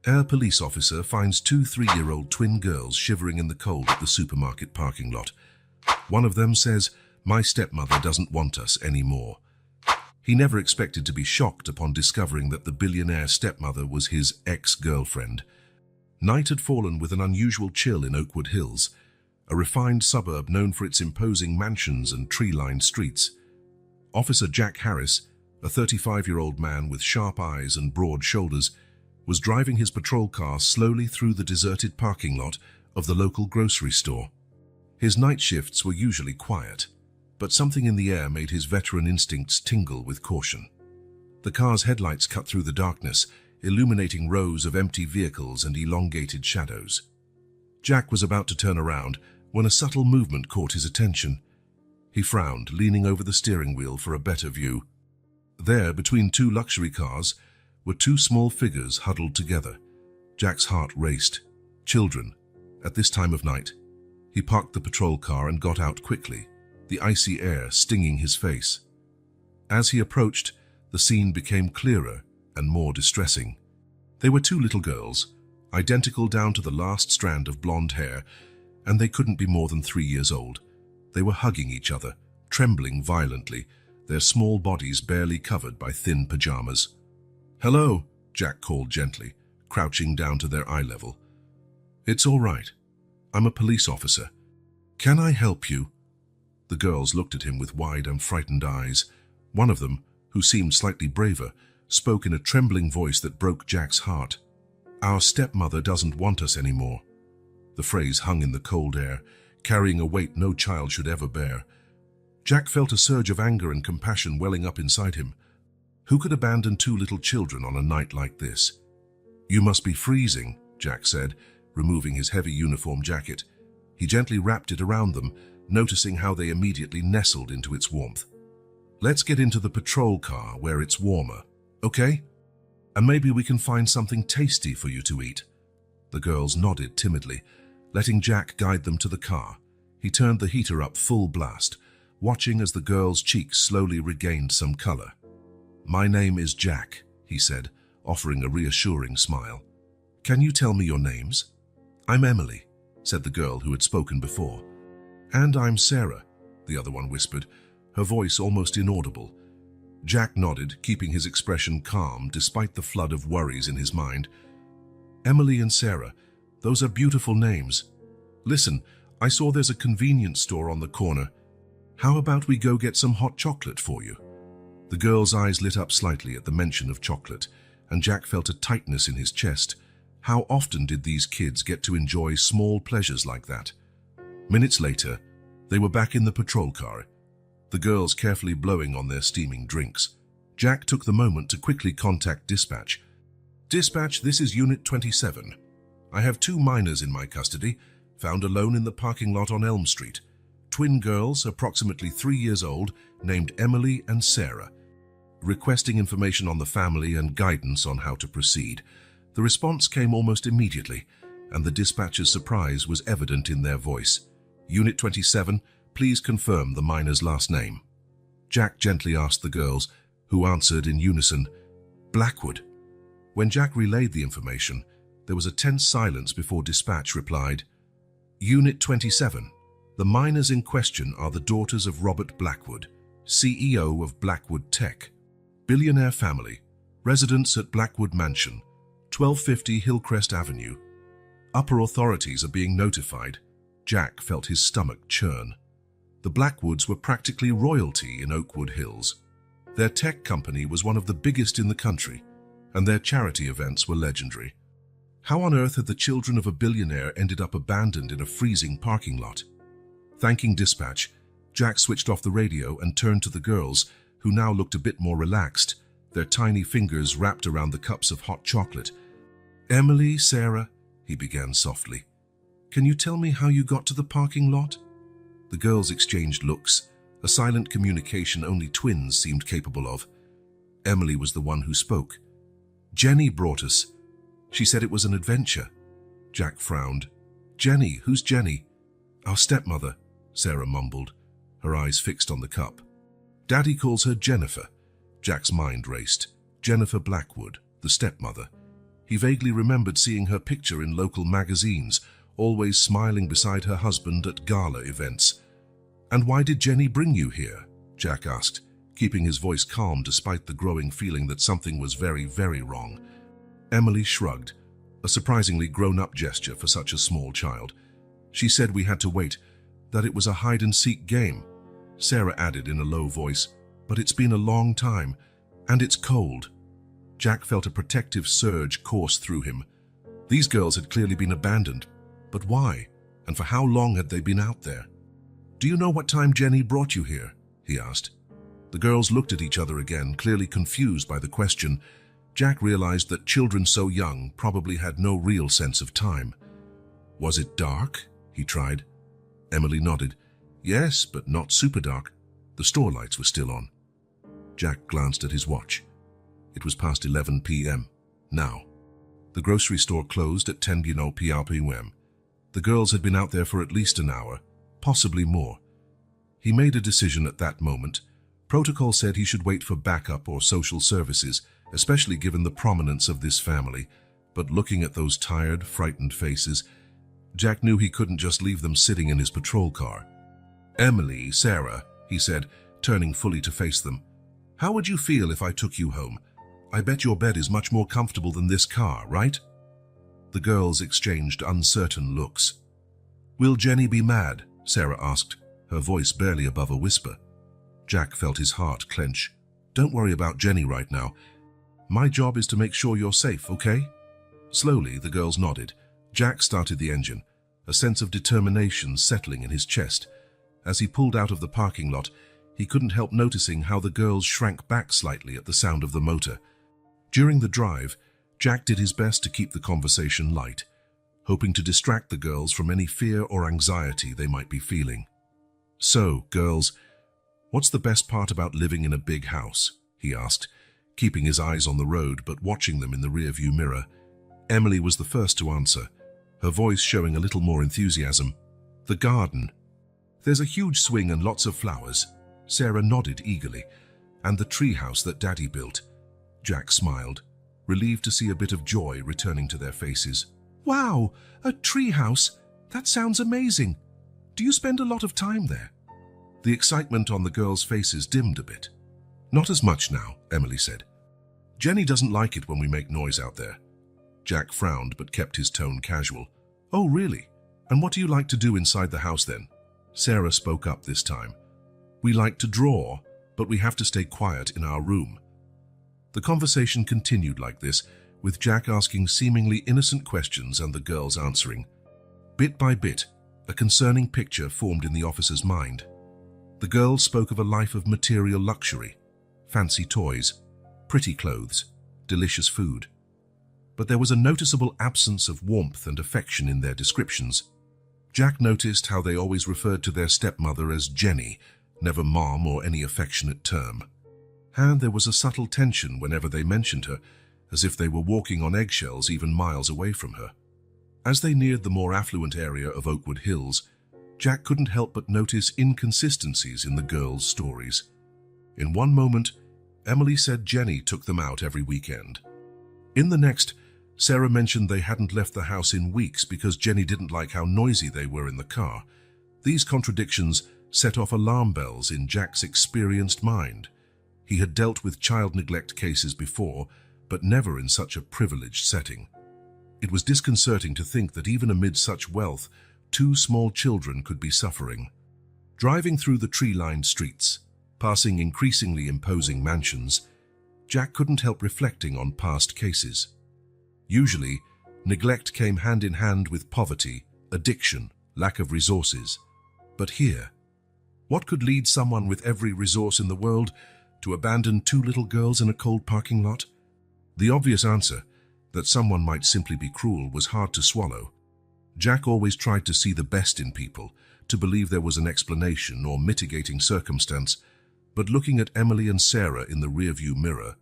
A police officer finds two 3-year-old twin girls shivering in the cold at the supermarket parking lot. One of them says, "My stepmother doesn't want us anymore." He never expected to be shocked upon discovering that the billionaire stepmother was his ex-girlfriend. Night had fallen with an unusual chill in Oakwood Hills, a refined suburb known for its imposing mansions and tree-lined streets. Officer Jack Harris, a 35-year-old man with sharp eyes and broad shoulders, was driving his patrol car slowly through the deserted parking lot of the local grocery store. His night shifts were usually quiet, but something in the air made his veteran instincts tingle with caution. The car's headlights cut through the darkness, illuminating rows of empty vehicles and elongated shadows. Jack was about to turn around when a subtle movement caught his attention. He frowned, leaning over the steering wheel for a better view. There, between two luxury cars, were two small figures huddled together. Jack's heart raced. Children, at this time of night. He parked the patrol car and got out quickly, the icy air stinging his face. As he approached, the scene became clearer and more distressing. They were two little girls, identical down to the last strand of blonde hair, and they couldn't be more than 3 years old. They were hugging each other, trembling violently, their small bodies barely covered by thin pajamas. "Hello," Jack called gently, crouching down to their eye level. "It's all right. I'm a police officer. Can I help you?" The girls looked at him with wide and frightened eyes. One of them, who seemed slightly braver, spoke in a trembling voice that broke Jack's heart. "Our stepmother doesn't want us anymore." The phrase hung in the cold air, carrying a weight no child should ever bear. Jack felt a surge of anger and compassion welling up inside him. Who could abandon two little children on a night like this? "You must be freezing," Jack said, removing his heavy uniform jacket. He gently wrapped it around them, noticing how they immediately nestled into its warmth. "Let's get into the patrol car where it's warmer, okay? And maybe we can find something tasty for you to eat." The girls nodded timidly, letting Jack guide them to the car. He turned the heater up full blast, watching as the girls' cheeks slowly regained some color. "My name is Jack," he said, offering a reassuring smile. "Can you tell me your names?" "I'm Emily," said the girl who had spoken before. "And I'm Sarah," the other one whispered, her voice almost inaudible. Jack nodded, keeping his expression calm despite the flood of worries in his mind. "Emily and Sarah, those are beautiful names. Listen, I saw there's a convenience store on the corner. How about we go get some hot chocolate for you?" The girl's eyes lit up slightly at the mention of chocolate, and Jack felt a tightness in his chest. How often did these kids get to enjoy small pleasures like that? Minutes later, they were back in the patrol car, the girls carefully blowing on their steaming drinks. Jack took the moment to quickly contact dispatch. "Dispatch, this is Unit 27. I have two minors in my custody, found alone in the parking lot on Elm Street. Twin girls, approximately 3 years old, named Emily and Sarah. Requesting information on the family and guidance on how to proceed." The response came almost immediately, and the dispatcher's surprise was evident in their voice. "Unit 27, please confirm the minor's last name." Jack gently asked the girls, who answered in unison, "Blackwood." When Jack relayed the information, there was a tense silence before dispatch replied, "Unit 27, the minors in question are the daughters of Robert Blackwood, CEO of Blackwood Tech. Billionaire family, residents at Blackwood Mansion, 1250 Hillcrest Avenue. Upper authorities are being notified." Jack felt his stomach churn. The Blackwoods were practically royalty in Oakwood Hills. Their tech company was one of the biggest in the country, and their charity events were legendary. How on earth had the children of a billionaire ended up abandoned in a freezing parking lot? Thanking dispatch, Jack switched off the radio and turned to the girls, who now looked a bit more relaxed, their tiny fingers wrapped around the cups of hot chocolate. "Emily, Sarah," he began softly, "can you tell me how you got to the parking lot?" The girls exchanged looks, a silent communication only twins seemed capable of. Emily was the one who spoke. "Jenny brought us. She said it was an adventure." Jack frowned. "Jenny? Who's Jenny?" "Our stepmother," Sarah mumbled, her eyes fixed on the cup. "Daddy calls her Jennifer." Jack's mind raced. Jennifer Blackwood, the stepmother. He vaguely remembered seeing her picture in local magazines, always smiling beside her husband at gala events. "And why did Jenny bring you here?" Jack asked, keeping his voice calm despite the growing feeling that something was very, very wrong. Emily shrugged, a surprisingly grown-up gesture for such a small child. "She said we had to wait, that it was a hide-and-seek game," Sarah added in a low voice. "But it's been a long time, and it's cold." Jack felt a protective surge course through him. These girls had clearly been abandoned, but why? And for how long had they been out there? "Do you know what time Jenny brought you here?" he asked. The girls looked at each other again, clearly confused by the question. Jack realized that children so young probably had no real sense of time. "Was it dark?" he tried. Emily nodded. "Yes, but not super dark. The store lights were still on." Jack glanced at his watch. It was past 11 p.m. now. The grocery store closed at 10 p.m. The girls had been out there for at least an hour, possibly more. He made a decision at that moment. Protocol said he should wait for backup or social services, especially given the prominence of this family. But looking at those tired, frightened faces, Jack knew he couldn't just leave them sitting in his patrol car. "Emily, Sarah," he said, turning fully to face them. "How would you feel if I took you home? I bet your bed is much more comfortable than this car, right?" The girls exchanged uncertain looks. "Will Jenny be mad?" Sarah asked, her voice barely above a whisper. Jack felt his heart clench. "Don't worry about Jenny right now. My job is to make sure you're safe, okay?" Slowly, the girls nodded. Jack started the engine, a sense of determination settling in his chest. As he pulled out of the parking lot, he couldn't help noticing how the girls shrank back slightly at the sound of the motor. During the drive, Jack did his best to keep the conversation light, hoping to distract the girls from any fear or anxiety they might be feeling. "So, girls, what's the best part about living in a big house?" he asked, keeping his eyes on the road but watching them in the rearview mirror. Emily was the first to answer, her voice showing a little more enthusiasm. "The garden. There's a huge swing and lots of flowers." Sarah nodded eagerly. "And the treehouse that Daddy built." Jack smiled, relieved to see a bit of joy returning to their faces. "Wow, a treehouse! That sounds amazing. Do you spend a lot of time there?" The excitement on the girls' faces dimmed a bit. "Not as much now," Emily said. "Jenny doesn't like it when we make noise out there." Jack frowned but kept his tone casual. "Oh, really? And what do you like to do inside the house then?" Sarah spoke up this time. "We like to draw, but we have to stay quiet in our room." The conversation continued like this, with Jack asking seemingly innocent questions and the girls answering. Bit by bit, a concerning picture formed in the officer's mind. The girls spoke of a life of material luxury, fancy toys, pretty clothes, delicious food. But there was a noticeable absence of warmth and affection in their descriptions. Jack noticed how they always referred to their stepmother as Jenny, never Mom or any affectionate term. And there was a subtle tension whenever they mentioned her, as if they were walking on eggshells even miles away from her. As they neared the more affluent area of Oakwood Hills, Jack couldn't help but notice inconsistencies in the girls' stories. In one moment, Emily said Jenny took them out every weekend. In the next, Sarah mentioned they hadn't left the house in weeks because Jenny didn't like how noisy they were in the car. These contradictions set off alarm bells in Jack's experienced mind. He had dealt with child neglect cases before, but never in such a privileged setting. It was disconcerting to think that even amid such wealth, 2 small children could be suffering. Driving through the tree-lined streets, passing increasingly imposing mansions, Jack couldn't help reflecting on past cases. Usually, neglect came hand in hand with poverty, addiction, lack of resources. But here, what could lead someone with every resource in the world to abandon 2 little girls in a cold parking lot? The obvious answer, that someone might simply be cruel, was hard to swallow. Jack always tried to see the best in people, to believe there was an explanation or mitigating circumstance, but looking at Emily and Sarah in the rearview mirror,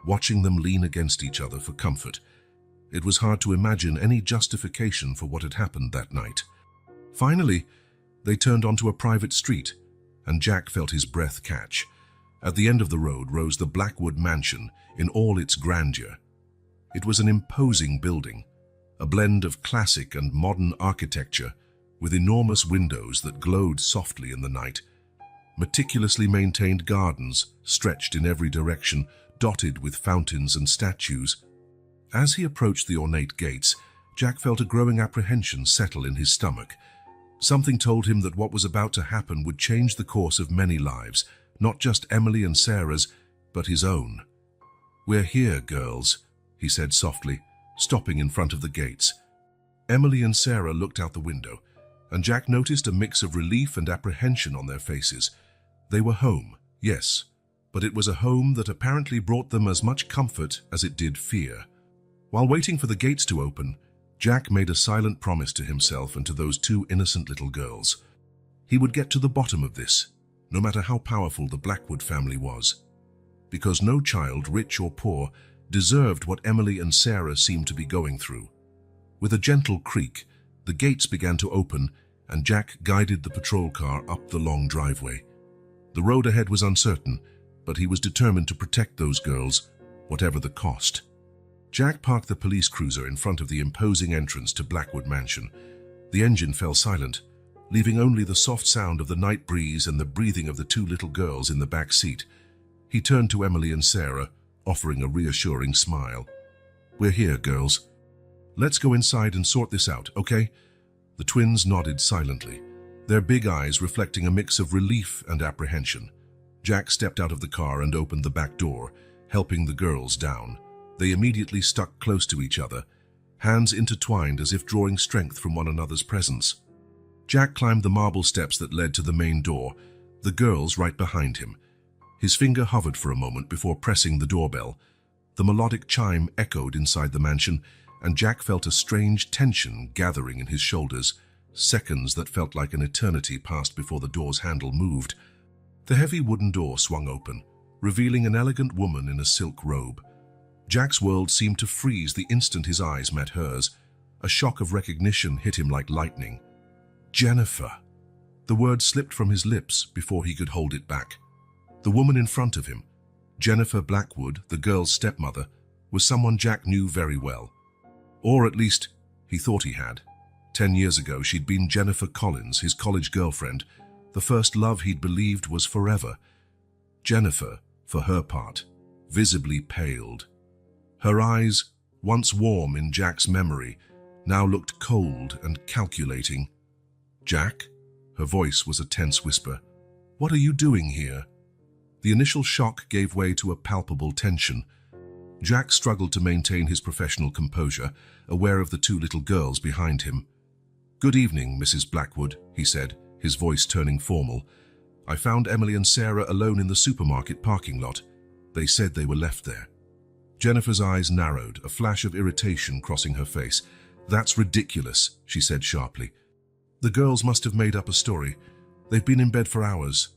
watching them lean against each other for comfort, it was hard to imagine any justification for what had happened that night. Finally, they turned onto a private street, and Jack felt his breath catch. At the end of the road rose the Blackwood mansion in all its grandeur. It was an imposing building, a blend of classic and modern architecture with enormous windows that glowed softly in the night. Meticulously maintained gardens stretched in every direction, dotted with fountains and statues. As he approached the ornate gates, Jack felt a growing apprehension settle in his stomach. Something told him that what was about to happen would change the course of many lives, not just Emily and Sarah's, but his own. "We're here, girls," he said softly, stopping in front of the gates. Emily and Sarah looked out the window, and Jack noticed a mix of relief and apprehension on their faces. They were home, yes, but it was a home that apparently brought them as much comfort as it did fear. While waiting for the gates to open, Jack made a silent promise to himself and to those two innocent little girls. He would get to the bottom of this, no matter how powerful the Blackwood family was. Because no child, rich or poor, deserved what Emily and Sarah seemed to be going through. With a gentle creak, the gates began to open, and Jack guided the patrol car up the long driveway. The road ahead was uncertain, but he was determined to protect those girls, whatever the cost. Jack parked the police cruiser in front of the imposing entrance to Blackwood Mansion. The engine fell silent, leaving only the soft sound of the night breeze and the breathing of the two little girls in the back seat. He turned to Emily and Sarah, offering a reassuring smile. "We're here, girls. Let's go inside and sort this out, okay?" The twins nodded silently, their big eyes reflecting a mix of relief and apprehension. Jack stepped out of the car and opened the back door, helping the girls down. They immediately stuck close to each other, hands intertwined as if drawing strength from one another's presence. Jack climbed the marble steps that led to the main door, the girls right behind him. His finger hovered for a moment before pressing the doorbell. The melodic chime echoed inside the mansion, and Jack felt a strange tension gathering in his shoulders. Seconds that felt like an eternity passed before the door's handle moved. The heavy wooden door swung open, revealing an elegant woman in a silk robe. Jack's world seemed to freeze the instant his eyes met hers. A shock of recognition hit him like lightning. "Jennifer." The word slipped from his lips before he could hold it back. The woman in front of him, Jennifer Blackwood, the girl's stepmother, was someone Jack knew very well. Or at least, he thought he had. 10 years ago, she'd been Jennifer Collins, his college girlfriend, the first love he'd believed was forever. Jennifer, for her part, visibly paled. Her eyes, once warm in Jack's memory, now looked cold and calculating. "Jack?" Her voice was a tense whisper. "What are you doing here?" The initial shock gave way to a palpable tension. Jack struggled to maintain his professional composure, aware of the two little girls behind him. "Good evening, Mrs. Blackwood," he said, his voice turning formal. "I found Emily and Sarah alone in the supermarket parking lot. They said they were left there." Jennifer's eyes narrowed, a flash of irritation crossing her face. "That's ridiculous," she said sharply. "The girls must have made up a story. They've been in bed for hours."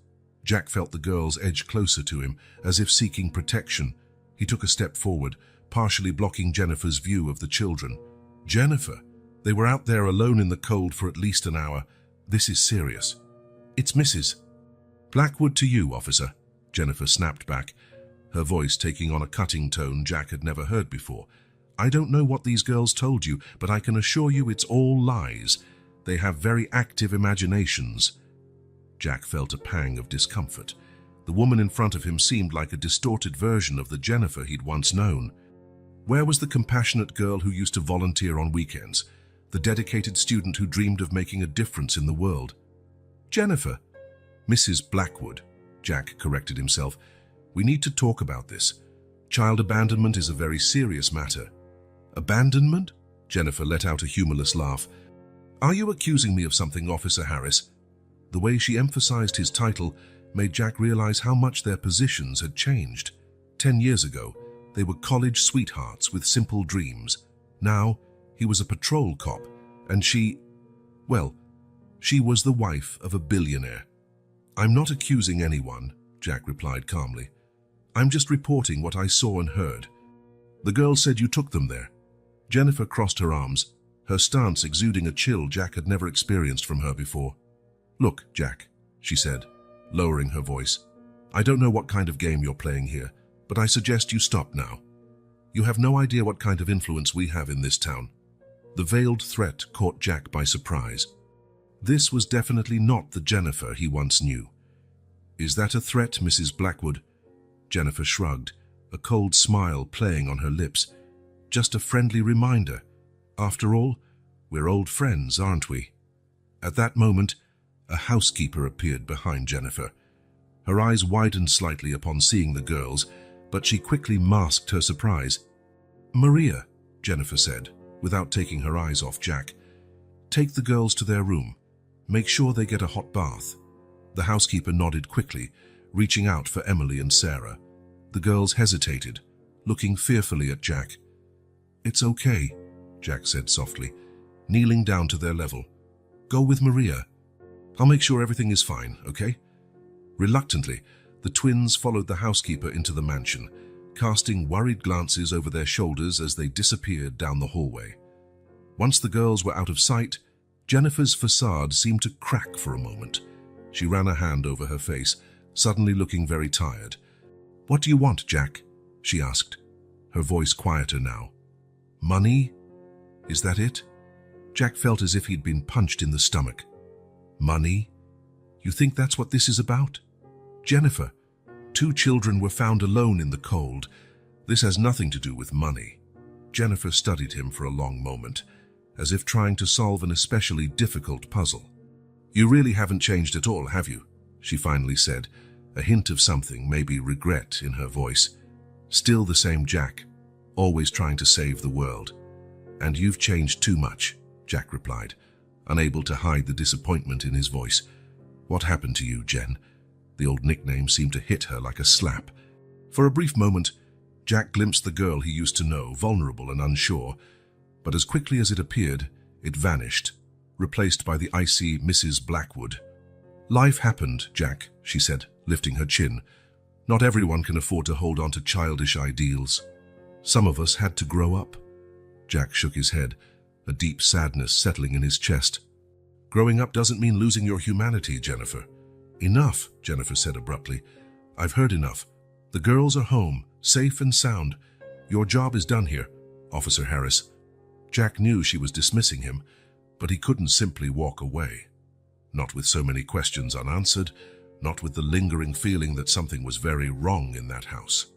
Jack felt the girls edge closer to him, as if seeking protection. He took a step forward, partially blocking Jennifer's view of the children. "Jennifer, they were out there alone in the cold for at least an hour. This is serious." "It's Mrs. Blackwood to you, officer," Jennifer snapped back, her voice taking on a cutting tone Jack had never heard before. "I don't know what these girls told you, but I can assure you it's all lies. They have very active imaginations." Jack felt a pang of discomfort. The woman in front of him seemed like a distorted version of the Jennifer he'd once known. Where was the compassionate girl who used to volunteer on weekends, the dedicated student who dreamed of making a difference in the world? "Jennifer." "Mrs. Blackwood," Jack corrected himself. "We need to talk about this. Child abandonment is a very serious matter." "Abandonment?" Jennifer let out a humorless laugh. "Are you accusing me of something, Officer Harris?" The way she emphasized his title made Jack realize how much their positions had changed. 10 years ago, they were college sweethearts with simple dreams. Now, he was a patrol cop, and she was the wife of a billionaire. "I'm not accusing anyone," Jack replied calmly. "I'm just reporting what I saw and heard." "The girl said you took them there." Jennifer crossed her arms, her stance exuding a chill Jack had never experienced from her before. "Look, Jack," she said, lowering her voice. "I don't know what kind of game you're playing here, but I suggest you stop now. You have no idea what kind of influence we have in this town." The veiled threat caught Jack by surprise. This was definitely not the Jennifer he once knew. "Is that a threat, Mrs. Blackwood?" Jennifer shrugged, a cold smile playing on her lips. "Just a friendly reminder. After all, we're old friends, aren't we?" At that moment, a housekeeper appeared behind Jennifer. Her eyes widened slightly upon seeing the girls, but she quickly masked her surprise. "Maria," Jennifer said, without taking her eyes off Jack, "take the girls to their room. Make sure they get a hot bath." The housekeeper nodded quickly, reaching out for Emily and Sarah. The girls hesitated, looking fearfully at Jack. "It's okay," Jack said softly, kneeling down to their level. "Go with Maria. I'll make sure everything is fine, okay?" Reluctantly, the twins followed the housekeeper into the mansion, casting worried glances over their shoulders as they disappeared down the hallway. Once the girls were out of sight, Jennifer's facade seemed to crack for a moment. She ran a hand over her face, suddenly looking very tired. "What do you want, Jack?" she asked, her voice quieter now. "Money? Is that it?" Jack felt as if he'd been punched in the stomach. "Money? You think that's what this is about? Jennifer, 2 children were found alone in the cold. This has nothing to do with money." Jennifer studied him for a long moment, as if trying to solve an especially difficult puzzle. "You really haven't changed at all, have you?" she finally said, a hint of something, maybe regret, in her voice. "Still the same Jack, always trying to save the world." "And you've changed too much," Jack replied, unable to hide the disappointment in his voice. "What happened to you, Jen?" The old nickname seemed to hit her like a slap. For a brief moment, Jack glimpsed the girl he used to know, vulnerable and unsure, but as quickly as it appeared, it vanished, replaced by the icy Mrs. Blackwood. "Life happened, Jack," she said, lifting her chin. "Not everyone can afford to hold on to childish ideals. Some of us had to grow up." Jack shook his head, a deep sadness settling in his chest. "Growing up doesn't mean losing your humanity, Jennifer." "Enough," Jennifer said abruptly. "I've heard enough. The girls are home, safe and sound. Your job is done here, Officer Harris." Jack knew she was dismissing him, but he couldn't simply walk away. Not with so many questions unanswered, not with the lingering feeling that something was very wrong in that house.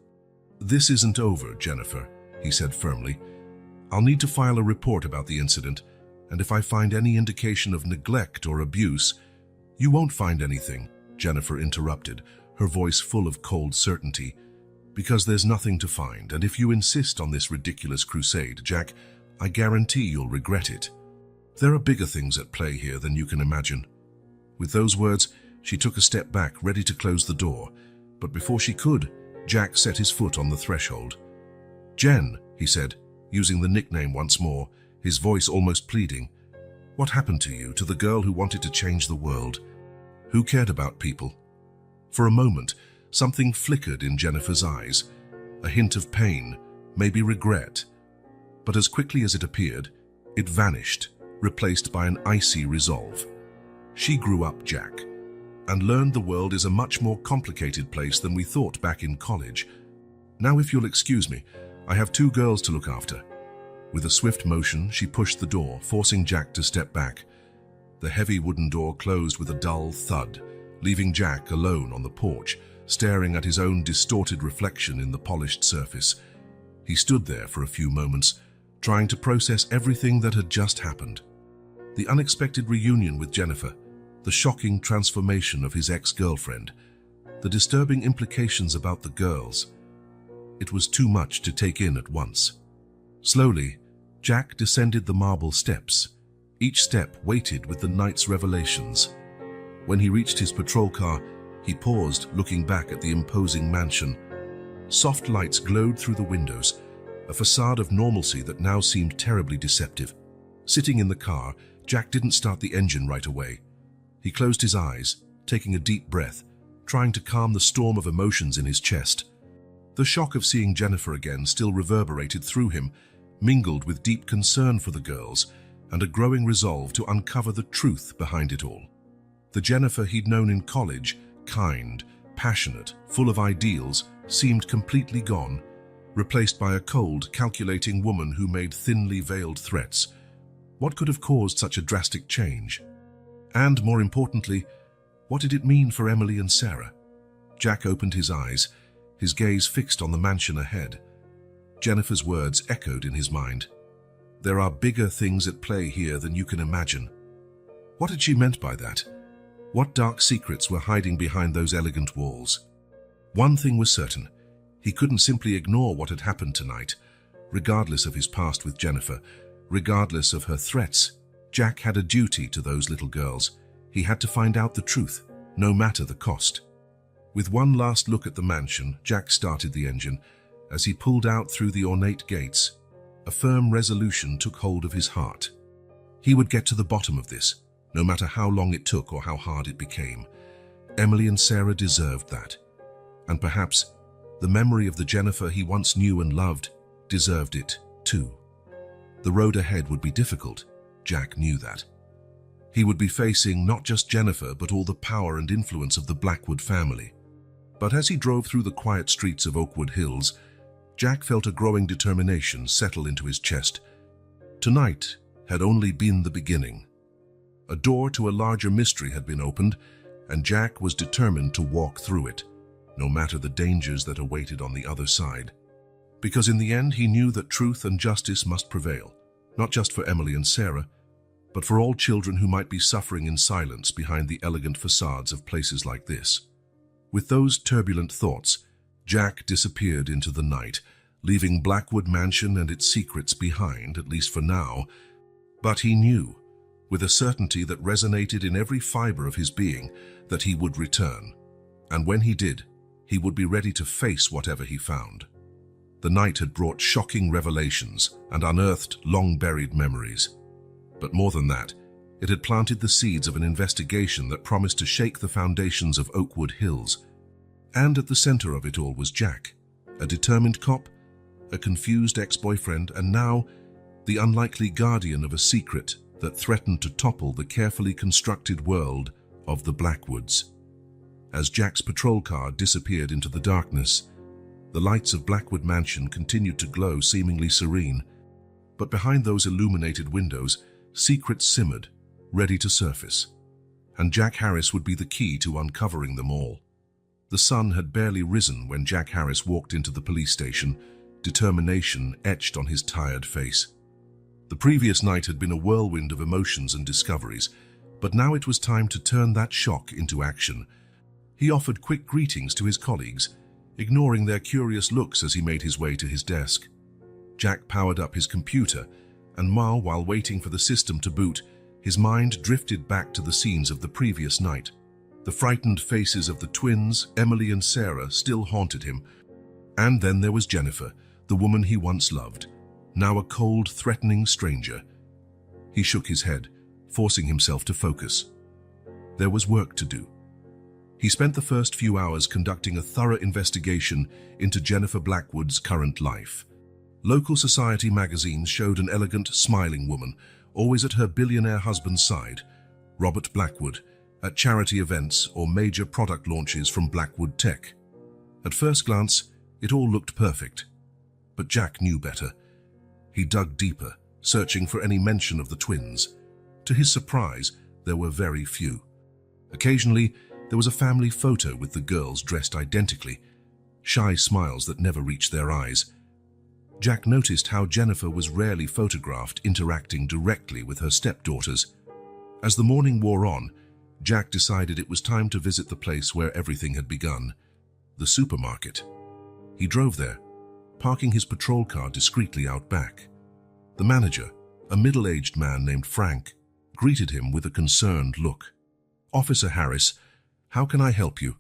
"This isn't over, Jennifer," he said firmly. "I'll need to file a report about the incident, and if I find any indication of neglect or abuse—" "You won't find anything," Jennifer interrupted, her voice full of cold certainty, "because there's nothing to find, and if you insist on this ridiculous crusade, Jack, I guarantee you'll regret it. There are bigger things at play here than you can imagine." With those words, she took a step back, ready to close the door, but before she could, Jack set his foot on the threshold. "Jen," he said, using the nickname once more, his voice almost pleading, "what happened to you, to the girl who wanted to change the world? Who cared about people?" For a moment, something flickered in Jennifer's eyes, a hint of pain, maybe regret. But as quickly as it appeared, it vanished, replaced by an icy resolve. She grew up, Jack, and learned the world is a much more complicated place than we thought back in college. Now, if you'll excuse me, I have 2 girls to look after. With a swift motion, she pushed the door, forcing Jack to step back. The heavy wooden door closed with a dull thud, leaving Jack alone on the porch, staring at his own distorted reflection in the polished surface. He stood there for a few moments, trying to process everything that had just happened. The unexpected reunion with Jennifer, the shocking transformation of his ex-girlfriend, the disturbing implications about the girls. It was too much to take in at once. Slowly, Jack descended the marble steps, each step weighted with the night's revelations. When he reached his patrol car, he paused, looking back at the imposing mansion. Soft lights glowed through the windows, a facade of normalcy that now seemed terribly deceptive. Sitting in the car, Jack didn't start the engine right away. He closed his eyes, taking a deep breath, trying to calm the storm of emotions in his chest. The shock of seeing Jennifer again still reverberated through him, mingled with deep concern for the girls and a growing resolve to uncover the truth behind it all. The Jennifer he'd known in college, kind, passionate, full of ideals, seemed completely gone, replaced by a cold, calculating woman who made thinly veiled threats. What could have caused such a drastic change? And, more importantly, what did it mean for Emily and Sarah? Jack opened his eyes, his gaze fixed on the mansion ahead. Jennifer's words echoed in his mind. There are bigger things at play here than you can imagine. What had she meant by that? What dark secrets were hiding behind those elegant walls? One thing was certain. He couldn't simply ignore what had happened tonight. Regardless of his past with Jennifer, regardless of her threats, Jack had a duty to those little girls. He had to find out the truth, no matter the cost. With one last look at the mansion, Jack started the engine. As he pulled out through the ornate gates, a firm resolution took hold of his heart. He would get to the bottom of this, no matter how long it took or how hard it became. Emily and Sarah deserved that. And perhaps the memory of the Jennifer he once knew and loved deserved it too. The road ahead would be difficult. Jack knew that. He would be facing not just Jennifer, but all the power and influence of the Blackwood family. But as he drove through the quiet streets of Oakwood Hills, Jack felt a growing determination settle into his chest. Tonight had only been the beginning. A door to a larger mystery had been opened, and Jack was determined to walk through it, no matter the dangers that awaited on the other side. Because in the end he knew that truth and justice must prevail, not just for Emily and Sarah, but for all children who might be suffering in silence behind the elegant facades of places like this. With those turbulent thoughts, Jack disappeared into the night, leaving Blackwood Mansion and its secrets behind, at least for now. But he knew, with a certainty that resonated in every fiber of his being, that he would return. And when he did, he would be ready to face whatever he found. The night had brought shocking revelations and unearthed long-buried memories. But more than that, it had planted the seeds of an investigation that promised to shake the foundations of Oakwood Hills. And at the center of it all was Jack, a determined cop, a confused ex-boyfriend, and now the unlikely guardian of a secret that threatened to topple the carefully constructed world of the Blackwoods. As Jack's patrol car disappeared into the darkness, the lights of Blackwood Mansion continued to glow, seemingly serene. But behind those illuminated windows, secrets simmered, ready to surface. And Jack Harris would be the key to uncovering them all. The sun had barely risen when Jack Harris walked into the police station, determination etched on his tired face. The previous night had been a whirlwind of emotions and discoveries, but now it was time to turn that shock into action. He offered quick greetings to his colleagues, ignoring their curious looks as he made his way to his desk. Jack powered up his computer, and while waiting for the system to boot, his mind drifted back to the scenes of the previous night. The frightened faces of the twins, Emily and Sarah, still haunted him. And then there was Jennifer, the woman he once loved, now a cold, threatening stranger. He shook his head, forcing himself to focus. There was work to do. He spent the first few hours conducting a thorough investigation into Jennifer Blackwood's current life. Local society magazines showed an elegant, smiling woman, always at her billionaire husband's side, Robert Blackwood, at charity events or major product launches from Blackwood Tech. At first glance, it all looked perfect. But Jack knew better. He dug deeper, searching for any mention of the twins. To his surprise, there were very few. Occasionally, there was a family photo with the girls dressed identically, shy smiles that never reached their eyes. Jack noticed how Jennifer was rarely photographed interacting directly with her stepdaughters. As the morning wore on, Jack decided it was time to visit the place where everything had begun, the supermarket. He drove there, parking his patrol car discreetly out back. The manager, a middle-aged man named Frank, greeted him with a concerned look. "Officer Harris, how can I help you?"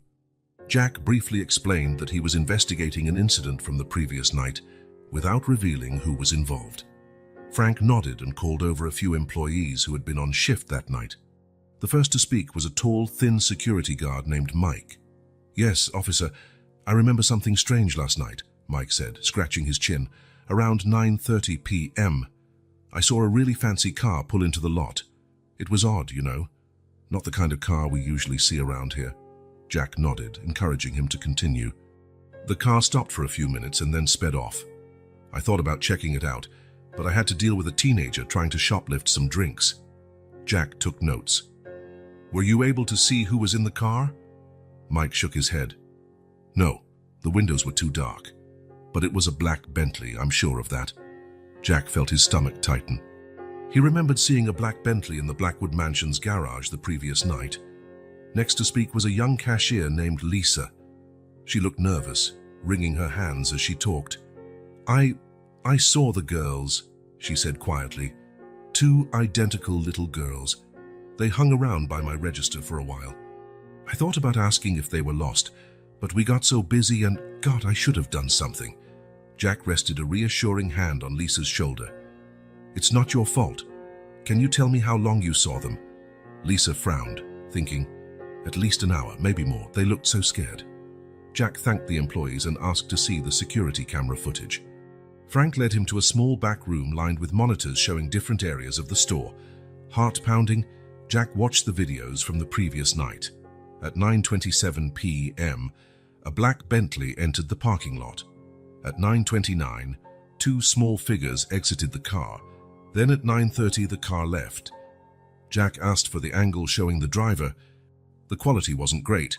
Jack briefly explained that he was investigating an incident from the previous night, without revealing who was involved. Frank nodded and called over a few employees who had been on shift that night. The first to speak was a tall, thin security guard named Mike. "Yes, officer, I remember something strange last night," Mike said, scratching his chin. "Around 9:30 p.m. I saw a really fancy car pull into the lot. It was odd, you know. Not the kind of car we usually see around here." Jack nodded, encouraging him to continue. The car stopped for a few minutes and then sped off, I thought about checking it out, but I had to deal with a teenager trying to shoplift some drinks. Jack took notes. Were you able to see who was in the car? Mike shook his head. No, the windows were too dark. But it was a black Bentley, I'm sure of that. Jack felt his stomach tighten. He remembered seeing a black Bentley in the Blackwood Mansion's garage the previous night. Next to speak was a young cashier named Lisa. She looked nervous, wringing her hands as she talked. I saw the girls, she said quietly. 2 identical little girls. They hung around by my register for a while. I thought about asking if they were lost, but we got so busy and, God, I should have done something. Jack rested a reassuring hand on Lisa's shoulder. It's not your fault. Can you tell me how long you saw them? Lisa frowned, thinking, at least an hour, maybe more. They looked so scared. Jack thanked the employees and asked to see the security camera footage. Frank led him to a small back room lined with monitors showing different areas of the store. Heart pounding, Jack watched the videos from the previous night. At 9:27 p.m., a black Bentley entered the parking lot. At 9:29, 2 small figures exited the car. Then at 9:30, the car left. Jack asked for the angle showing the driver. The quality wasn't great,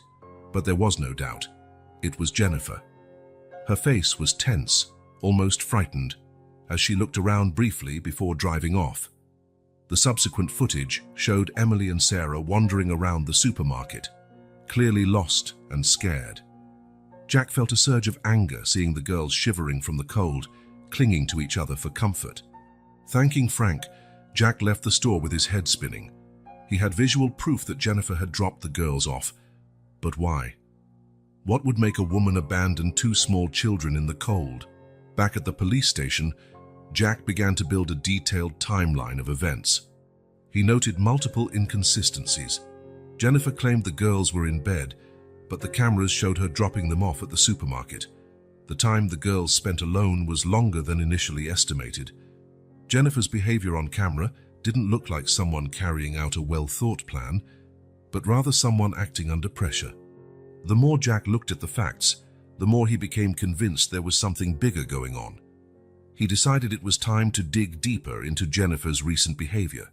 but there was no doubt. It was Jennifer. Her face was tense, almost frightened, as she looked around briefly before driving off. The subsequent footage showed Emily and Sarah wandering around the supermarket, clearly lost and scared. Jack felt a surge of anger seeing the girls shivering from the cold, clinging to each other for comfort. Thanking Frank, Jack left the store with his head spinning. He had visual proof that Jennifer had dropped the girls off. But why? What would make a woman abandon 2 small children in the cold? Back at the police station, Jack began to build a detailed timeline of events. He noted multiple inconsistencies. Jennifer claimed the girls were in bed, but the cameras showed her dropping them off at the supermarket. The time the girls spent alone was longer than initially estimated. Jennifer's behavior on camera didn't look like someone carrying out a well-thought plan, but rather someone acting under pressure. The more Jack looked at the facts, the more he became convinced there was something bigger going on. He decided it was time to dig deeper into Jennifer's recent behavior.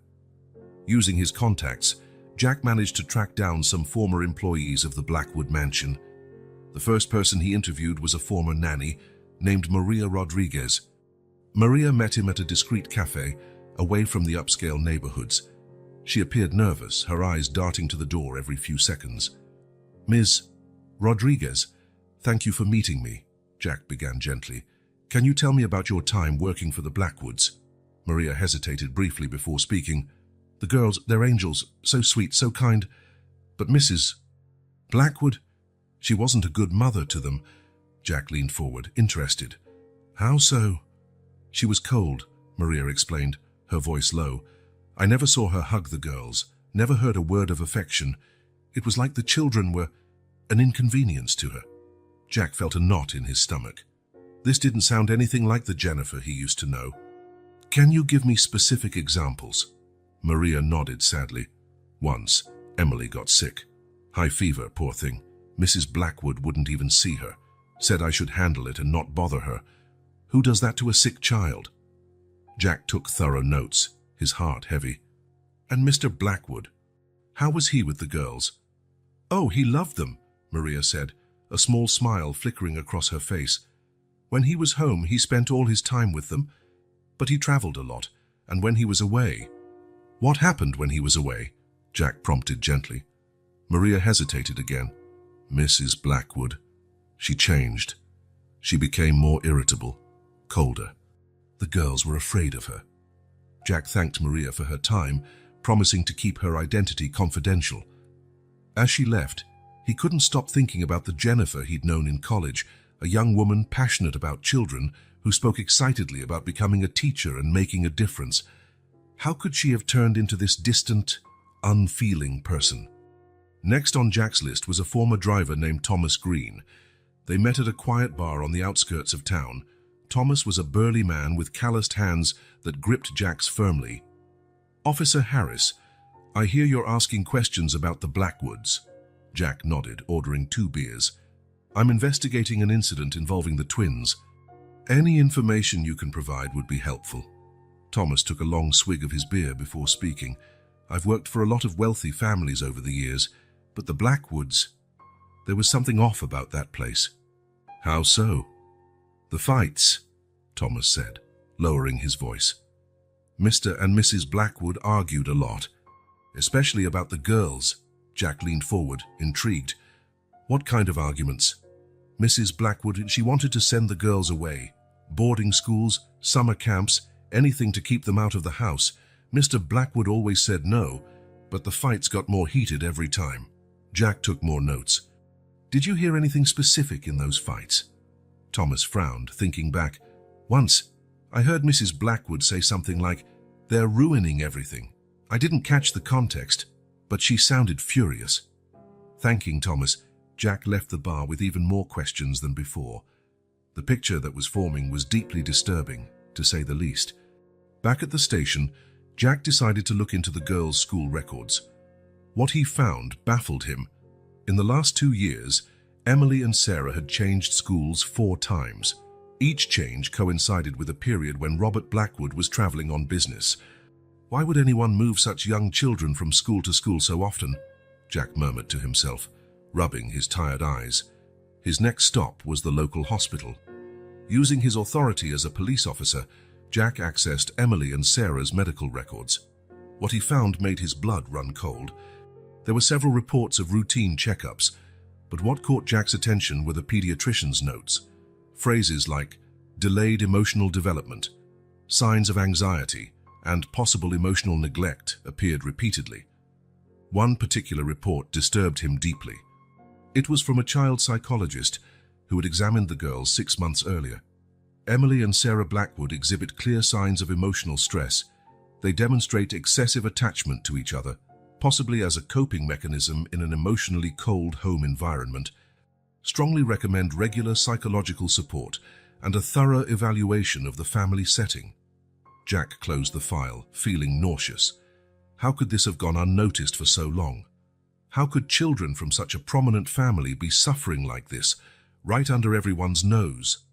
Using his contacts, Jack managed to track down some former employees of the Blackwood Mansion. The first person he interviewed was a former nanny named Maria Rodriguez. Maria met him at a discreet cafe, away from the upscale neighborhoods. She appeared nervous, her eyes darting to the door every few seconds. Ms. Rodriguez, thank you for meeting me, Jack began gently. Can you tell me about your time working for the Blackwoods? Maria hesitated briefly before speaking. The girls, they're angels, so sweet, so kind. But Mrs. Blackwood, she wasn't a good mother to them. Jack leaned forward, interested. How so? She was cold, Maria explained, her voice low. I never saw her hug the girls, never heard a word of affection. It was like the children were an inconvenience to her. Jack felt a knot in his stomach. This didn't sound anything like the Jennifer he used to know. Can you give me specific examples? Maria nodded sadly. Once, Emily got sick. High fever, poor thing. Mrs. Blackwood wouldn't even see her. Said I should handle it and not bother her. Who does that to a sick child? Jack took thorough notes, his heart heavy. And Mr. Blackwood? How was he with the girls? Oh, he loved them, Maria said, a small smile flickering across her face. When he was home, he spent all his time with them. But he traveled a lot, and when he was away... What happened when he was away? Jack prompted gently. Maria hesitated again. Mrs. Blackwood. She changed. She became more irritable, colder. The girls were afraid of her. Jack thanked Maria for her time, promising to keep her identity confidential. As she left, he couldn't stop thinking about the Jennifer he'd known in college, a young woman passionate about children who spoke excitedly about becoming a teacher and making a difference. How could she have turned into this distant, unfeeling person? Next on Jack's list was a former driver named Thomas Green. They met at a quiet bar on the outskirts of town. Thomas was a burly man with calloused hands that gripped Jack's firmly. Officer Harris, I hear you're asking questions about the Blackwoods. Jack nodded, ordering 2 beers. I'm investigating an incident involving the twins. Any information you can provide would be helpful. Thomas took a long swig of his beer before speaking. I've worked for a lot of wealthy families over the years, but the Blackwoods, there was something off about that place. How so? The fights, Thomas said, lowering his voice. Mr. and Mrs. Blackwood argued a lot, especially about the girls. Jack leaned forward, intrigued. What kind of arguments? Mrs. Blackwood, she wanted to send the girls away. Boarding schools, summer camps, anything to keep them out of the house. Mr. Blackwood always said no, but the fights got more heated every time. Jack took more notes. Did you hear anything specific in those fights? Thomas frowned, thinking back. Once, I heard Mrs. Blackwood say something like, "They're ruining everything." I didn't catch the context, but she sounded furious. Thanking Thomas, Jack left the bar with even more questions than before. The picture that was forming was deeply disturbing, to say the least. Back at the station, Jack decided to look into the girls' school records. What he found baffled him. In the last 2 years, Emily and Sarah had changed schools 4 times. Each change coincided with a period when Robert Blackwood was traveling on business. Why would anyone move such young children from school to school so often? Jack murmured to himself, rubbing his tired eyes. His next stop was the local hospital. Using his authority as a police officer, Jack accessed Emily and Sarah's medical records. What he found made his blood run cold. There were several reports of routine checkups, but what caught Jack's attention were the pediatrician's notes. Phrases like delayed emotional development, signs of anxiety, and possible emotional neglect appeared repeatedly. One particular report disturbed him deeply. It was from a child psychologist who had examined the girls 6 months earlier. Emily and Sarah Blackwood exhibit clear signs of emotional stress. They demonstrate excessive attachment to each other, possibly as a coping mechanism in an emotionally cold home environment. Strongly recommend regular psychological support and a thorough evaluation of the family setting. Jack closed the file, feeling nauseous. How could this have gone unnoticed for so long? How could children from such a prominent family be suffering like this, right under everyone's nose?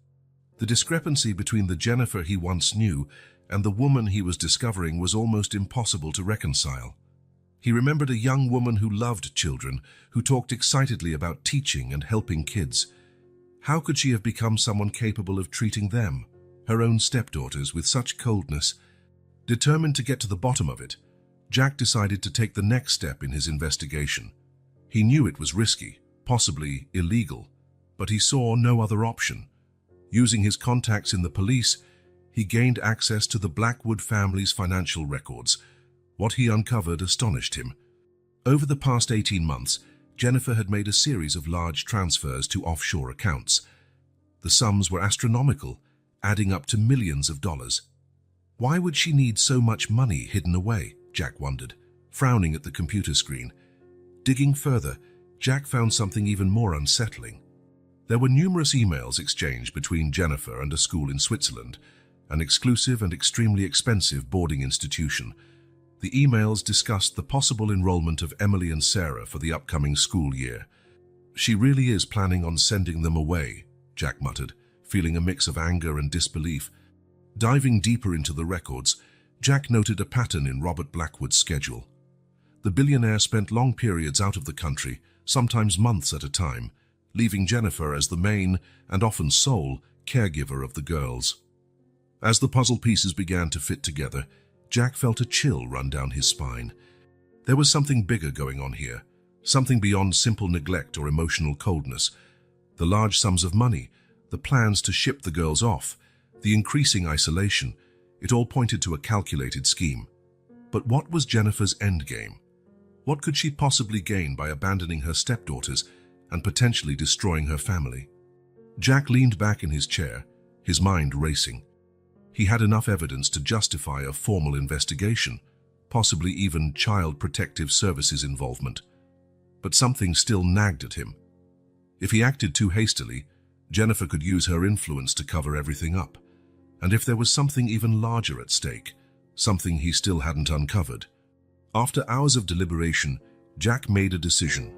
The discrepancy between the Jennifer he once knew and the woman he was discovering was almost impossible to reconcile. He remembered a young woman who loved children, who talked excitedly about teaching and helping kids. How could she have become someone capable of treating them, her own stepdaughters, with such coldness? Determined to get to the bottom of it, Jack decided to take the next step in his investigation. He knew it was risky, possibly illegal, but he saw no other option. Using his contacts in the police, he gained access to the Blackwood family's financial records. What he uncovered astonished him. Over the past 18 months, Jennifer had made a series of large transfers to offshore accounts. The sums were astronomical, adding up to millions of dollars. Why would she need so much money hidden away? Jack wondered, frowning at the computer screen. Digging further, Jack found something even more unsettling. There were numerous emails exchanged between Jennifer and a school in Switzerland, an exclusive and extremely expensive boarding institution. The emails discussed the possible enrollment of Emily and Sarah for the upcoming school year. She really is planning on sending them away, Jack muttered, feeling a mix of anger and disbelief. Diving deeper into the records, Jack noted a pattern in Robert Blackwood's schedule. The billionaire spent long periods out of the country, sometimes months at a time, leaving Jennifer as the main, and often sole, caregiver of the girls. As the puzzle pieces began to fit together, Jack felt a chill run down his spine. There was something bigger going on here, something beyond simple neglect or emotional coldness. The large sums of money, the plans to ship the girls off, the increasing isolation, it all pointed to a calculated scheme. But what was Jennifer's endgame? What could she possibly gain by abandoning her stepdaughters and potentially destroying her family? Jack leaned back in his chair, his mind racing. He had enough evidence to justify a formal investigation, possibly even Child Protective Services involvement. But something still nagged at him. If he acted too hastily, Jennifer could use her influence to cover everything up. And if there was something even larger at stake, something he still hadn't uncovered. After hours of deliberation, Jack made a decision.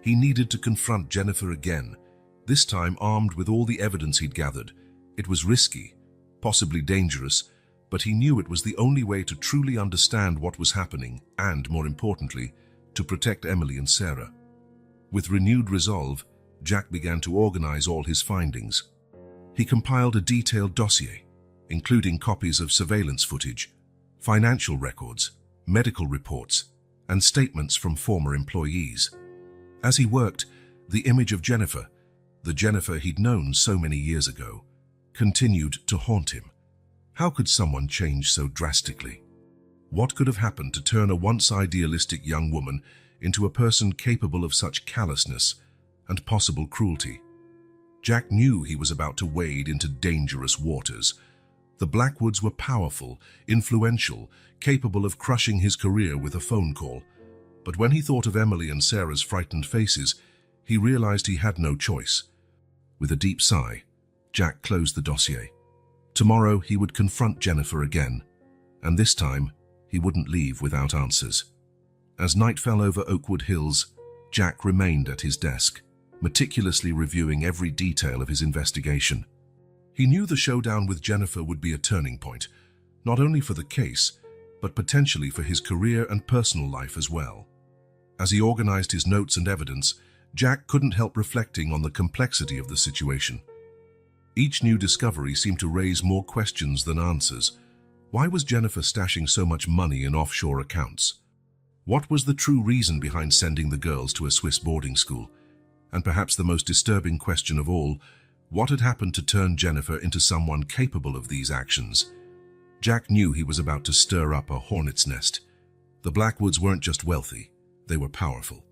He needed to confront Jennifer again, this time armed with all the evidence he'd gathered. It was risky, possibly dangerous, but he knew it was the only way to truly understand what was happening and, more importantly, to protect Emily and Sarah. With renewed resolve, Jack began to organize all his findings. He compiled a detailed dossier, including copies of surveillance footage, financial records, medical reports, and statements from former employees. As he worked, the image of Jennifer, the Jennifer he'd known so many years ago, continued to haunt him. How could someone change so drastically? What could have happened to turn a once idealistic young woman into a person capable of such callousness and possible cruelty? Jack knew he was about to wade into dangerous waters. The Blackwoods were powerful, influential, capable of crushing his career with a phone call. But when he thought of Emily and Sarah's frightened faces, he realized he had no choice. With a deep sigh, Jack closed the dossier. Tomorrow he would confront Jennifer again, and this time he wouldn't leave without answers. As night fell over Oakwood Hills, Jack remained at his desk, meticulously reviewing every detail of his investigation. He knew the showdown with Jennifer would be a turning point, not only for the case, but potentially for his career and personal life as well. As he organized his notes and evidence, Jack couldn't help reflecting on the complexity of the situation. Each new discovery seemed to raise more questions than answers. Why was Jennifer stashing so much money in offshore accounts? What was the true reason behind sending the girls to a Swiss boarding school? And perhaps the most disturbing question of all, what had happened to turn Jennifer into someone capable of these actions? Jack knew he was about to stir up a hornet's nest. The Blackwoods weren't just wealthy, they were powerful.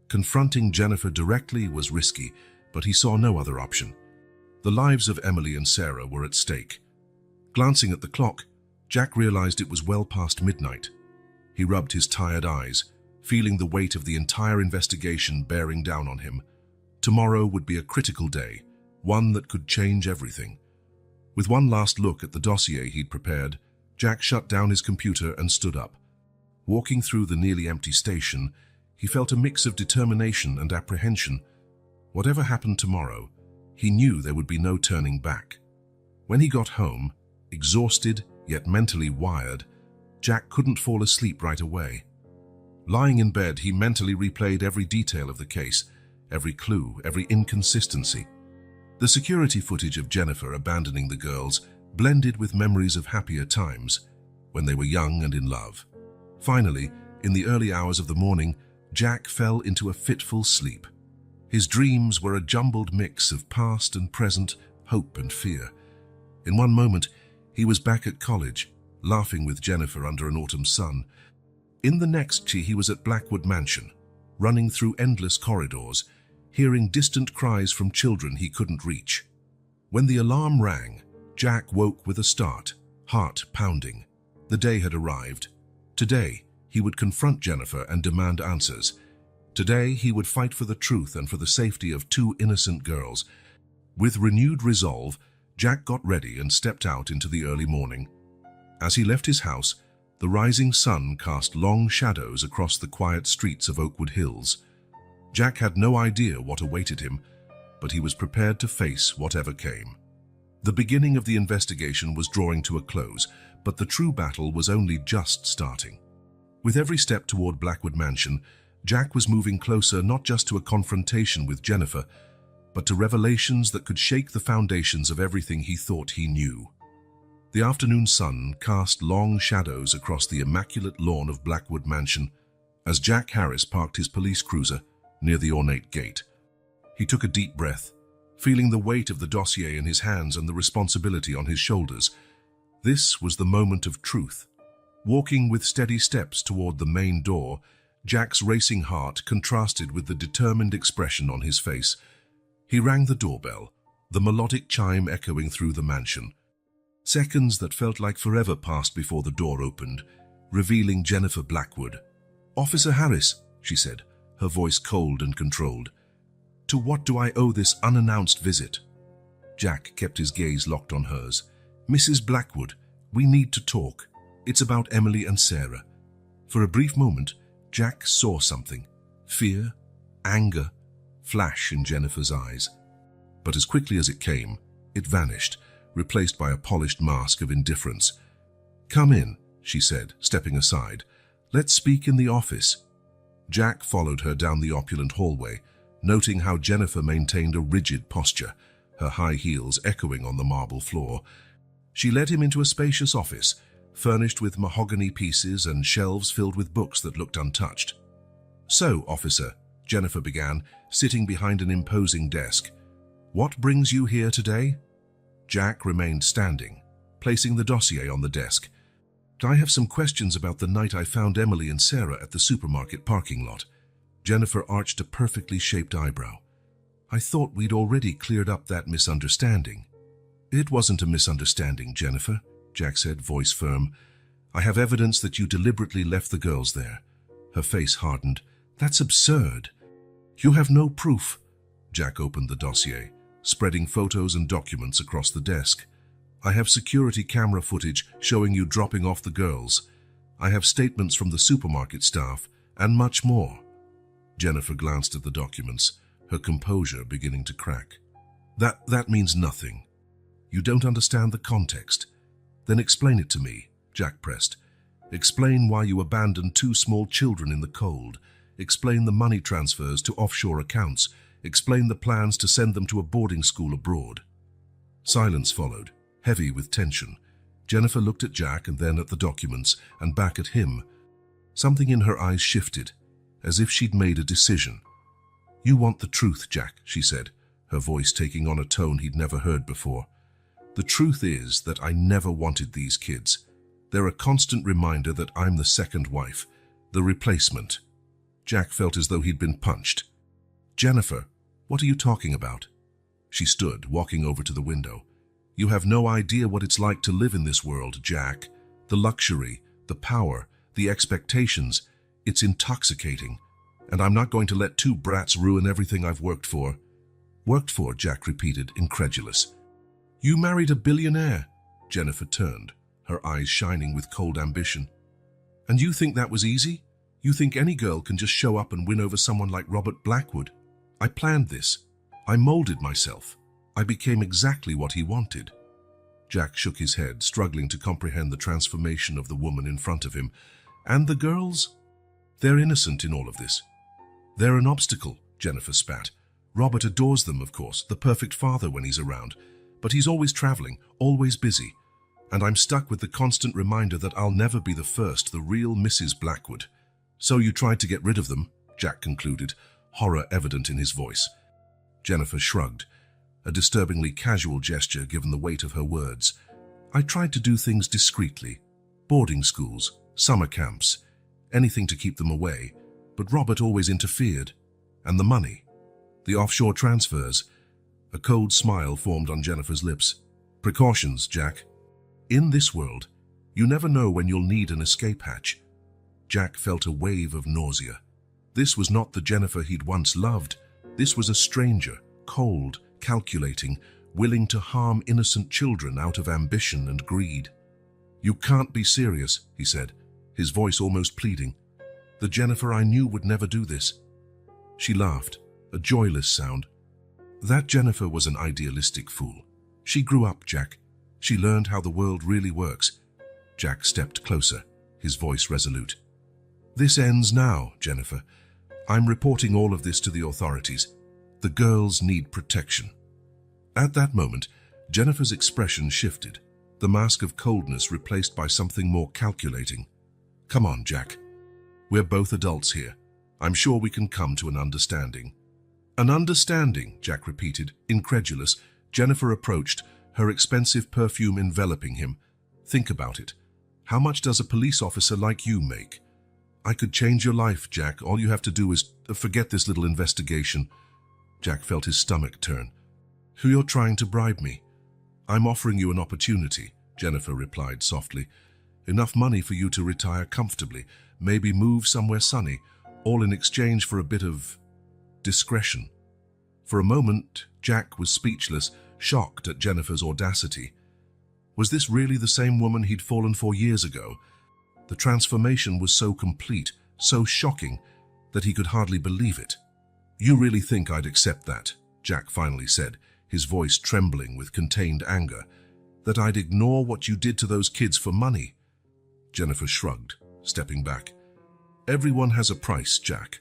Confronting Jennifer directly was risky, but he saw no other option. The lives of Emily and Sarah were at stake. Glancing at the clock, Jack realized it was well past midnight. He rubbed his tired eyes, feeling the weight of the entire investigation bearing down on him. Tomorrow would be a critical day, one that could change everything. With one last look at the dossier he'd prepared, Jack shut down his computer and stood up. Walking through the nearly empty station, he felt a mix of determination and apprehension. Whatever happened tomorrow, he knew there would be no turning back. When he got home, exhausted yet mentally wired, Jack couldn't fall asleep right away. Lying in bed, he mentally replayed every detail of the case, every clue, every inconsistency. The security footage of Jennifer abandoning the girls blended with memories of happier times, when they were young and in love. Finally, in the early hours of the morning, Jack fell into a fitful sleep. His dreams were a jumbled mix of past and present, hope and fear. In one moment, he was back at college, laughing with Jennifer under an autumn sun. In the next, he was at Blackwood Mansion, running through endless corridors, hearing distant cries from children he couldn't reach. When the alarm rang, Jack woke with a start, heart pounding. The day had arrived. Today, he would confront Jennifer and demand answers. Today, he would fight for the truth and for the safety of two innocent girls. With renewed resolve, Jack got ready and stepped out into the early morning. As he left his house, the rising sun cast long shadows across the quiet streets of Oakwood Hills. Jack had no idea what awaited him, but he was prepared to face whatever came. The beginning of the investigation was drawing to a close, but the true battle was only just starting. With every step toward Blackwood Mansion, Jack was moving closer not just to a confrontation with Jennifer, but to revelations that could shake the foundations of everything he thought he knew. The afternoon sun cast long shadows across the immaculate lawn of Blackwood Mansion as Jack Harris parked his police cruiser near the ornate gate. He took a deep breath, feeling the weight of the dossier in his hands and the responsibility on his shoulders. This was the moment of truth. Walking with steady steps toward the main door, Jack's racing heart contrasted with the determined expression on his face. He rang the doorbell, the melodic chime echoing through the mansion. Seconds that felt like forever passed before the door opened, revealing Jennifer Blackwood. "Officer Harris," she said, her voice cold and controlled. "To what do I owe this unannounced visit?" Jack kept his gaze locked on hers. "Mrs. Blackwood, we need to talk. It's about Emily and Sarah." For a brief moment, Jack saw something. Fear, anger, flash in Jennifer's eyes. But as quickly as it came, it vanished, replaced by a polished mask of indifference. "Come in," she said, stepping aside. "Let's speak in the office." Jack followed her down the opulent hallway, noting how Jennifer maintained a rigid posture, her high heels echoing on the marble floor. She led him into a spacious office, furnished with mahogany pieces and shelves filled with books that looked untouched. "So, officer," Jennifer began, sitting behind an imposing desk, "what brings you here today?" Jack remained standing, placing the dossier on the desk. "I have some questions about the night I found Emily and Sarah at the supermarket parking lot." Jennifer arched a perfectly shaped eyebrow. "I thought we'd already cleared up that misunderstanding." "It wasn't a misunderstanding, Jennifer," Jack said, voice firm. "I have evidence that you deliberately left the girls there." Her face hardened. "That's absurd." "You have no proof." Jack opened the dossier, spreading photos and documents across the desk. "I have security camera footage showing you dropping off the girls. I have statements from the supermarket staff, and much more." Jennifer glanced at the documents, her composure beginning to crack. That means nothing. You don't understand the context. Then explain it to me," Jack pressed. "Explain why you abandoned 2 small children in the cold. Explain the money transfers to offshore accounts. Explain the plans to send them to a boarding school abroad." Silence followed, heavy with tension. Jennifer looked at Jack and then at the documents and back at him. Something in her eyes shifted, as if she'd made a decision. "You want the truth, Jack," she said, her voice taking on a tone he'd never heard before. "The truth is that I never wanted these kids. They're a constant reminder that I'm the second wife, the replacement." Jack felt as though he'd been punched. "Jennifer, what are you talking about?" She stood, walking over to the window. "You have no idea what it's like to live in this world, Jack. The luxury, the power, the expectations. It's intoxicating. And I'm not going to let 2 brats ruin everything I've worked for." "Worked for?" Jack repeated, incredulous. "You married a billionaire." Jennifer turned, her eyes shining with cold ambition. "And you think that was easy? You think any girl can just show up and win over someone like Robert Blackwood? I planned this. I molded myself. I became exactly what he wanted." Jack shook his head, struggling to comprehend the transformation of the woman in front of him. "And the girls? They're innocent in all of this." "They're an obstacle," Jennifer spat. "Robert adores them, of course, the perfect father when he's around. But he's always traveling, always busy. And I'm stuck with the constant reminder that I'll never be the first, the real Mrs. Blackwood." "So you tried to get rid of them," Jack concluded, horror evident in his voice. Jennifer shrugged, a disturbingly casual gesture given the weight of her words. "I tried to do things discreetly. Boarding schools, summer camps, anything to keep them away. But Robert always interfered. And the money. The offshore transfers." A cold smile formed on Jennifer's lips. "Precautions, Jack. In this world, you never know when you'll need an escape hatch." Jack felt a wave of nausea. This was not the Jennifer he'd once loved. This was a stranger, cold, calculating, willing to harm innocent children out of ambition and greed. "You can't be serious," he said, his voice almost pleading. "The Jennifer I knew would never do this." She laughed, a joyless sound. "That Jennifer was an idealistic fool. She grew up, Jack. She learned how the world really works." Jack stepped closer, his voice resolute. "This ends now, Jennifer. I'm reporting all of this to the authorities. The girls need protection." At that moment, Jennifer's expression shifted, the mask of coldness replaced by something more calculating. "Come on, Jack. We're both adults here. I'm sure we can come to an understanding." "An understanding," Jack repeated, incredulous. Jennifer approached, her expensive perfume enveloping him. "Think about it. How much does a police officer like you make?" "I could change your life, Jack. All you have to do is forget this little investigation." Jack felt his stomach turn. "Who you're trying to bribe me?" "I'm offering you an opportunity," Jennifer replied softly. "Enough money for you to retire comfortably, maybe move somewhere sunny, all in exchange for a bit of discretion." For a moment, Jack was speechless, shocked at Jennifer's audacity. Was this really the same woman he'd fallen for years ago? The transformation was so complete, so shocking, that he could hardly believe it. "You really think I'd accept that?" Jack finally said, his voice trembling with contained anger. That I'd ignore what you did to those kids for money? Jennifer shrugged, stepping back. Everyone has a price, Jack.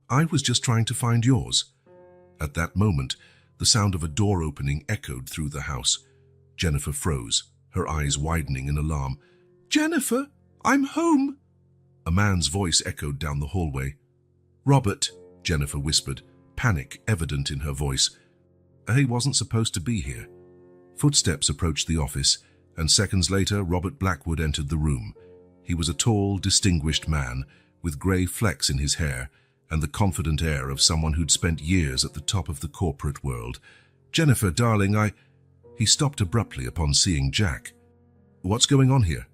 I was just trying to find yours. At that moment, the sound of a door opening echoed through the house. Jennifer froze, her eyes widening in alarm. Jennifer, I'm home! A man's voice echoed down the hallway. Robert, Jennifer whispered, panic evident in her voice. He wasn't supposed to be here. Footsteps approached the office, and seconds later Robert Blackwood entered the room. He was a tall, distinguished man, with grey flecks in his hair, and the confident air of someone who'd spent years at the top of the corporate world. Jennifer, darling, He stopped abruptly upon seeing Jack. What's going on here?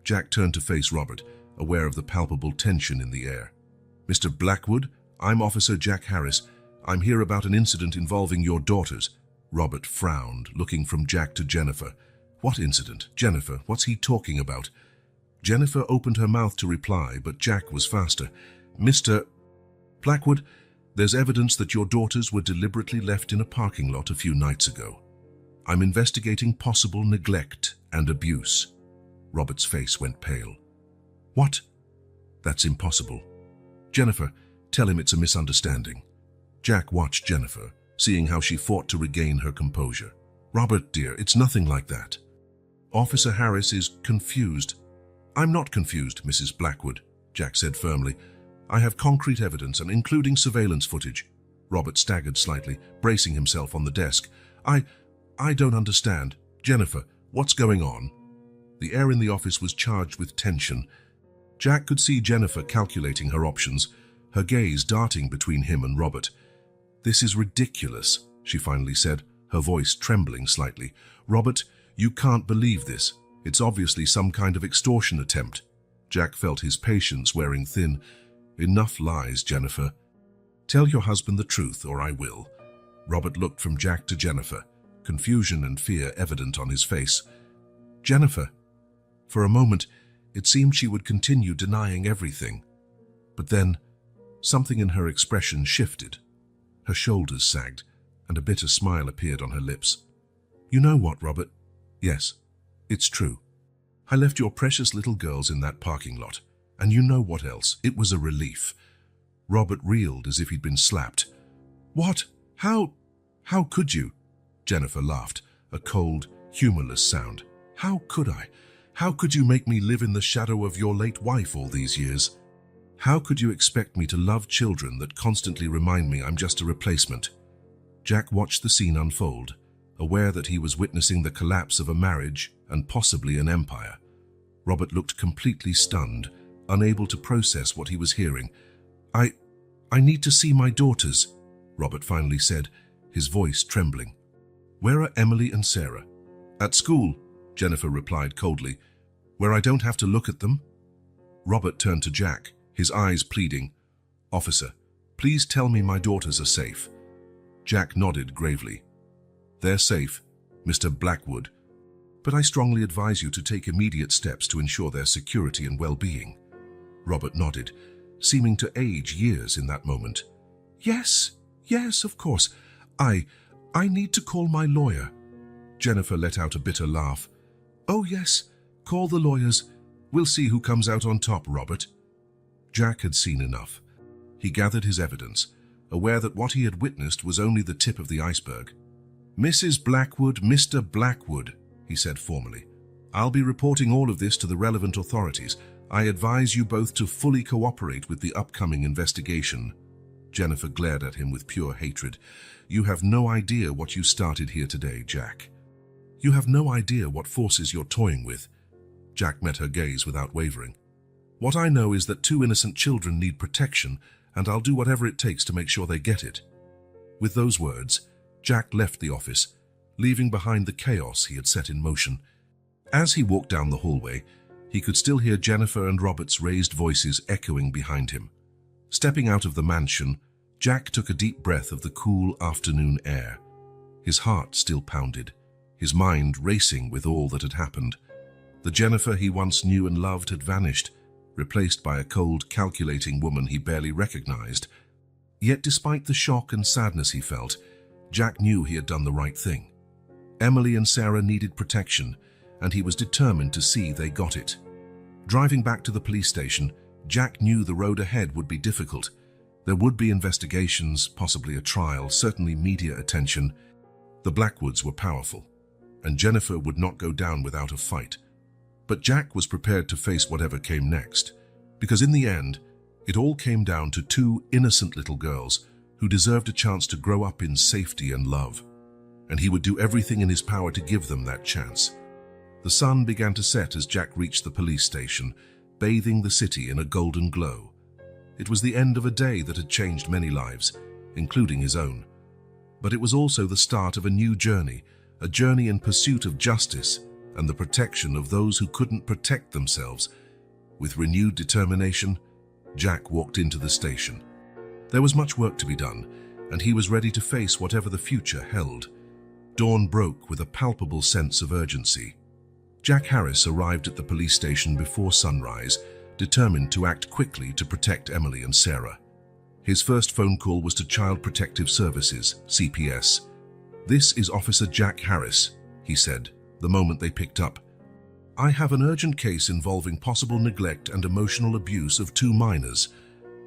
Jack turned to face Robert, aware of the palpable tension in the air. Mr. Blackwood, I'm Officer Jack Harris. I'm here about an incident involving your daughters. Robert frowned, looking from Jack to Jennifer. What incident? Jennifer, what's he talking about? Jennifer opened her mouth to reply, but Jack was faster. Mr. Blackwood, there's evidence that your daughters were deliberately left in a parking lot a few nights ago. I'm investigating possible neglect and abuse. Robert's face went pale. What? That's impossible. Jennifer, tell him it's a misunderstanding. Jack watched Jennifer, seeing how she fought to regain her composure. Robert, dear, it's nothing like that. Officer Harris is confused. I'm not confused, Mrs. Blackwood, Jack said firmly. I have concrete evidence, and including surveillance footage. Robert staggered slightly, bracing himself on the desk. I don't understand. Jennifer, what's going on? The air in the office was charged with tension. Jack could see Jennifer calculating her options, her gaze darting between him and Robert. This is ridiculous, she finally said, her voice trembling slightly. Robert, you can't believe this. It's obviously some kind of extortion attempt. Jack felt his patience wearing thin. Enough lies, Jennifer. Tell your husband the truth, or I will. Robert looked from Jack to Jennifer, confusion and fear evident on his face. Jennifer. For a moment, it seemed she would continue denying everything. But then, something in her expression shifted. Her shoulders sagged, and a bitter smile appeared on her lips. You know what, Robert? Yes, it's true. I left your precious little girls in that parking lot, and you know what else? It was a relief. Robert reeled as if he'd been slapped. What? How could you? Jennifer laughed, a cold, humorless sound. How could I? How could you make me live in the shadow of your late wife all these years? How could you expect me to love children that constantly remind me I'm just a replacement? Jack watched the scene unfold, aware that he was witnessing the collapse of a marriage and possibly an empire. Robert looked completely stunned, unable to process what he was hearing. I need to see my daughters, Robert finally said, his voice trembling. Where are Emily and Sarah? At school, Jennifer replied coldly. Where I don't have to look at them? Robert turned to Jack, his eyes pleading. Officer, please tell me my daughters are safe. Jack nodded gravely. They're safe, Mr. Blackwood, but I strongly advise you to take immediate steps to ensure their security and well-being. Robert nodded, seeming to age years in that moment. Yes, of course. I need to call my lawyer. Jennifer let out a bitter laugh. Oh yes, call the lawyers. We'll see who comes out on top, Robert. Jack had seen enough. He gathered his evidence, aware that what he had witnessed was only the tip of the iceberg. Mrs. Blackwood, Mr. Blackwood, he said formally. I'll be reporting all of this to the relevant authorities. I advise you both to fully cooperate with the upcoming investigation. Jennifer glared at him with pure hatred. You have no idea what you started here today, Jack. You have no idea what forces you're toying with. Jack met her gaze without wavering. What I know is that 2 innocent children need protection, and I'll do whatever it takes to make sure they get it. With those words, Jack left the office, leaving behind the chaos he had set in motion. As he walked down the hallway, he could still hear Jennifer and Robert's raised voices echoing behind him. Stepping out of the mansion, Jack took a deep breath of the cool afternoon air. His heart still pounded, his mind racing with all that had happened. The Jennifer he once knew and loved had vanished, replaced by a cold, calculating woman he barely recognized. Yet despite the shock and sadness he felt, Jack knew he had done the right thing. Emily and Sarah needed protection, and he was determined to see they got it. Driving back to the police station, Jack knew the road ahead would be difficult. There would be investigations, possibly a trial, certainly media attention. The Blackwoods were powerful, and Jennifer would not go down without a fight. But Jack was prepared to face whatever came next, because in the end, it all came down to two innocent little girls who deserved a chance to grow up in safety and love. And he would do everything in his power to give them that chance. The sun began to set as Jack reached the police station, bathing the city in a golden glow. It was the end of a day that had changed many lives, including his own. But it was also the start of a new journey, a journey in pursuit of justice and the protection of those who couldn't protect themselves. With renewed determination, Jack walked into the station. There was much work to be done, and he was ready to face whatever the future held. Dawn broke with a palpable sense of urgency. Jack Harris arrived at the police station before sunrise, determined to act quickly to protect Emily and Sarah. His first phone call was to Child Protective Services, CPS. "This is Officer Jack Harris," he said, the moment they picked up. "I have an urgent case involving possible neglect and emotional abuse of two minors."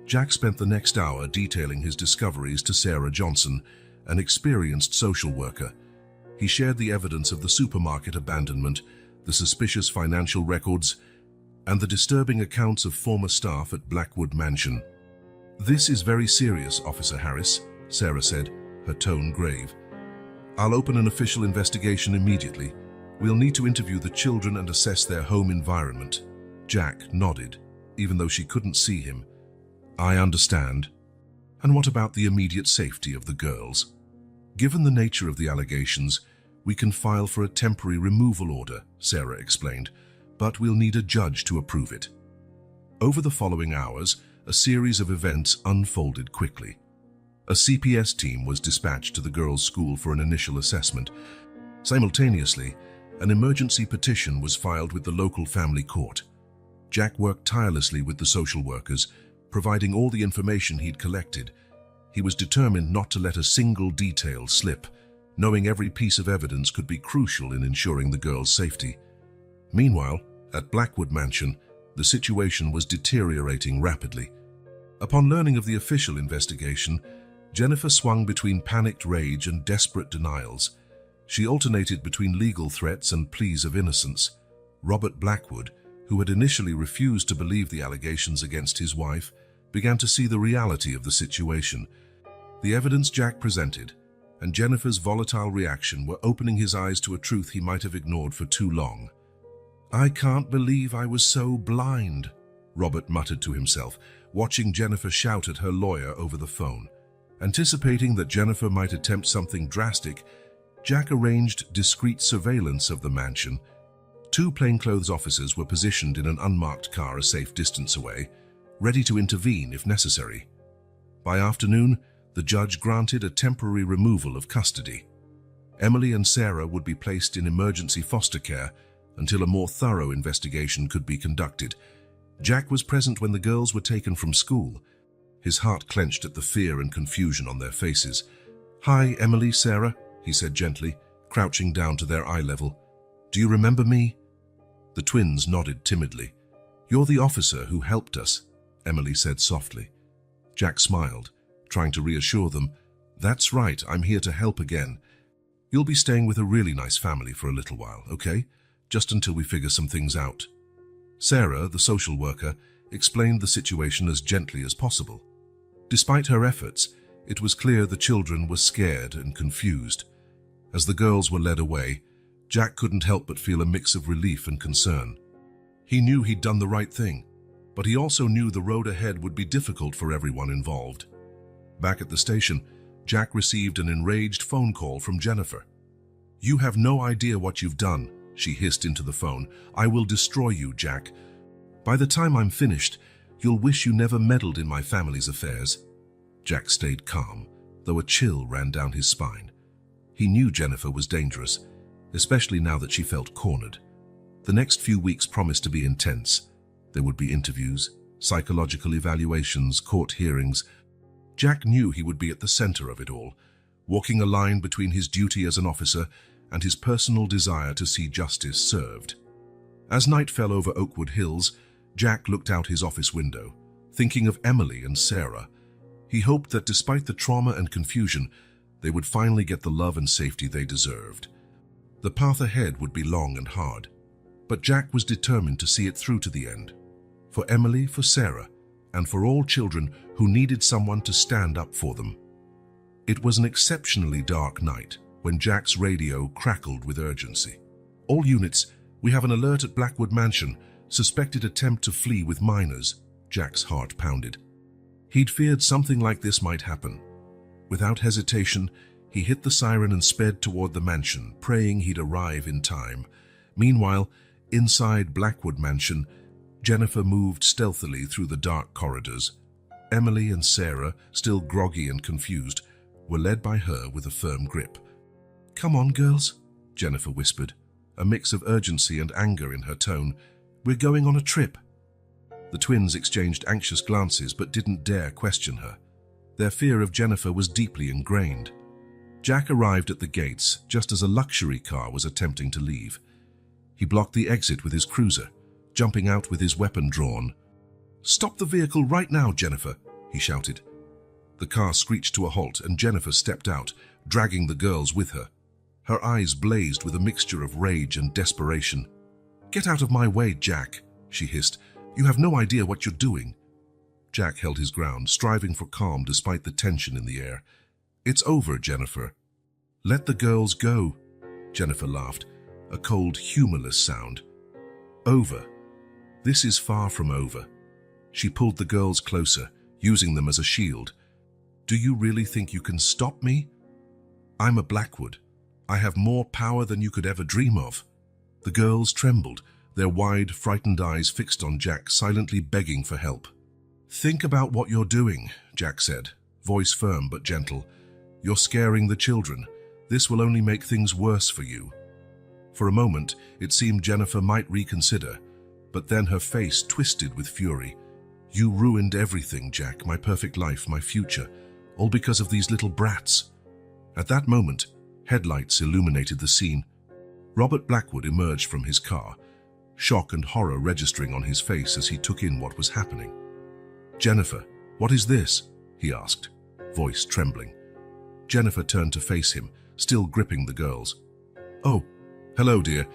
Jack spent the next hour detailing his discoveries to Sarah Johnson, an experienced social worker. He shared the evidence of the supermarket abandonment, the suspicious financial records, and the disturbing accounts of former staff at Blackwood Mansion. "This is very serious, Officer Harris," Sarah said, her tone grave. "I'll open an official investigation immediately. We'll need to interview the children and assess their home environment." Jack nodded, even though she couldn't see him. "I understand. And what about the immediate safety of the girls?" "Given the nature of the allegations, we can file for a temporary removal order," Sarah explained, "but we'll need a judge to approve it." Over the following hours, a series of events unfolded quickly. A CPS team was dispatched to the girls' school for an initial assessment. Simultaneously, an emergency petition was filed with the local family court. Jack worked tirelessly with the social workers, providing all the information he'd collected. He was determined not to let a single detail slip, knowing every piece of evidence could be crucial in ensuring the girls' safety. Meanwhile, at Blackwood Mansion, the situation was deteriorating rapidly. Upon learning of the official investigation, Jennifer swung between panicked rage and desperate denials. She alternated between legal threats and pleas of innocence. Robert Blackwood, who had initially refused to believe the allegations against his wife, began to see the reality of the situation. The evidence Jack presented and Jennifer's volatile reaction were opening his eyes to a truth he might have ignored for too long. "I can't believe I was so blind," Robert muttered to himself, watching Jennifer shout at her lawyer over the phone. Anticipating that Jennifer might attempt something drastic, Jack arranged discreet surveillance of the mansion. Two plainclothes officers were positioned in an unmarked car a safe distance away, ready to intervene if necessary. By afternoon, the judge granted a temporary removal of custody. Emily and Sarah would be placed in emergency foster care until a more thorough investigation could be conducted. Jack was present when the girls were taken from school. His heart clenched at the fear and confusion on their faces. "Hi, Emily, Sarah," he said gently, crouching down to their eye level. "Do you remember me?" The twins nodded timidly. "You're the officer who helped us," Emily said softly. Jack smiled, trying to reassure them. "That's right, I'm here to help again. You'll be staying with a really nice family for a little while, okay? Just until we figure some things out." Sarah, the social worker, explained the situation as gently as possible. Despite her efforts, it was clear the children were scared and confused. As the girls were led away, Jack couldn't help but feel a mix of relief and concern. He knew he'd done the right thing, but he also knew the road ahead would be difficult for everyone involved. Back at the station, Jack received an enraged phone call from Jennifer. "You have no idea what you've done," she hissed into the phone. "I will destroy you, Jack. By the time I'm finished, you'll wish you never meddled in my family's affairs." Jack stayed calm, though a chill ran down his spine. He knew Jennifer was dangerous, especially now that she felt cornered. The next few weeks promised to be intense. There would be interviews, psychological evaluations, court hearings. Jack knew he would be at the center of it all, walking a line between his duty as an officer and his personal desire to see justice served. As night fell over Oakwood Hills, Jack looked out his office window, thinking of Emily and Sarah. He hoped that despite the trauma and confusion, they would finally get the love and safety they deserved. The path ahead would be long and hard, but Jack was determined to see it through to the end. For Emily, for Sarah, and for all children who needed someone to stand up for them. It was an exceptionally dark night when Jack's radio crackled with urgency. "All units, we have an alert at Blackwood Mansion. Suspected attempt to flee with minors." Jack's heart pounded. He'd feared something like this might happen. Without hesitation, he hit the siren and sped toward the mansion, praying he'd arrive in time. Meanwhile, inside Blackwood Mansion, Jennifer moved stealthily through the dark corridors. Emily and Sarah, still groggy and confused, were led by her with a firm grip. "Come on, girls," Jennifer whispered, a mix of urgency and anger in her tone. "We're going on a trip." The twins exchanged anxious glances but didn't dare question her. Their fear of Jennifer was deeply ingrained. Jack arrived at the gates just as a luxury car was attempting to leave. He blocked the exit with his cruiser, jumping out with his weapon drawn. "Stop the vehicle right now, Jennifer," he shouted. The car screeched to a halt and Jennifer stepped out, dragging the girls with her. Her eyes blazed with a mixture of rage and desperation. "Get out of my way, Jack," she hissed. "You have no idea what you're doing." Jack held his ground, striving for calm despite the tension in the air. "It's over, Jennifer." "Let the girls go," Jennifer laughed, a cold, humorless sound. "Over? This is far from over." She pulled the girls closer, using them as a shield. "Do you really think you can stop me? I'm a Blackwood. I have more power than you could ever dream of." The girls trembled, their wide, frightened eyes fixed on Jack, silently begging for help. "Think about what you're doing," Jack said, voice firm but gentle. "You're scaring the children. This will only make things worse for you." For a moment, it seemed Jennifer might reconsider, but then her face twisted with fury. "You ruined everything, Jack, my perfect life, my future, all because of these little brats." At that moment, headlights illuminated the scene. Robert Blackwood emerged from his car, shock and horror registering on his face as he took in what was happening. "Jennifer, what is this?" he asked, voice trembling. Jennifer turned to face him, still gripping the girls. "Oh, hello, dear.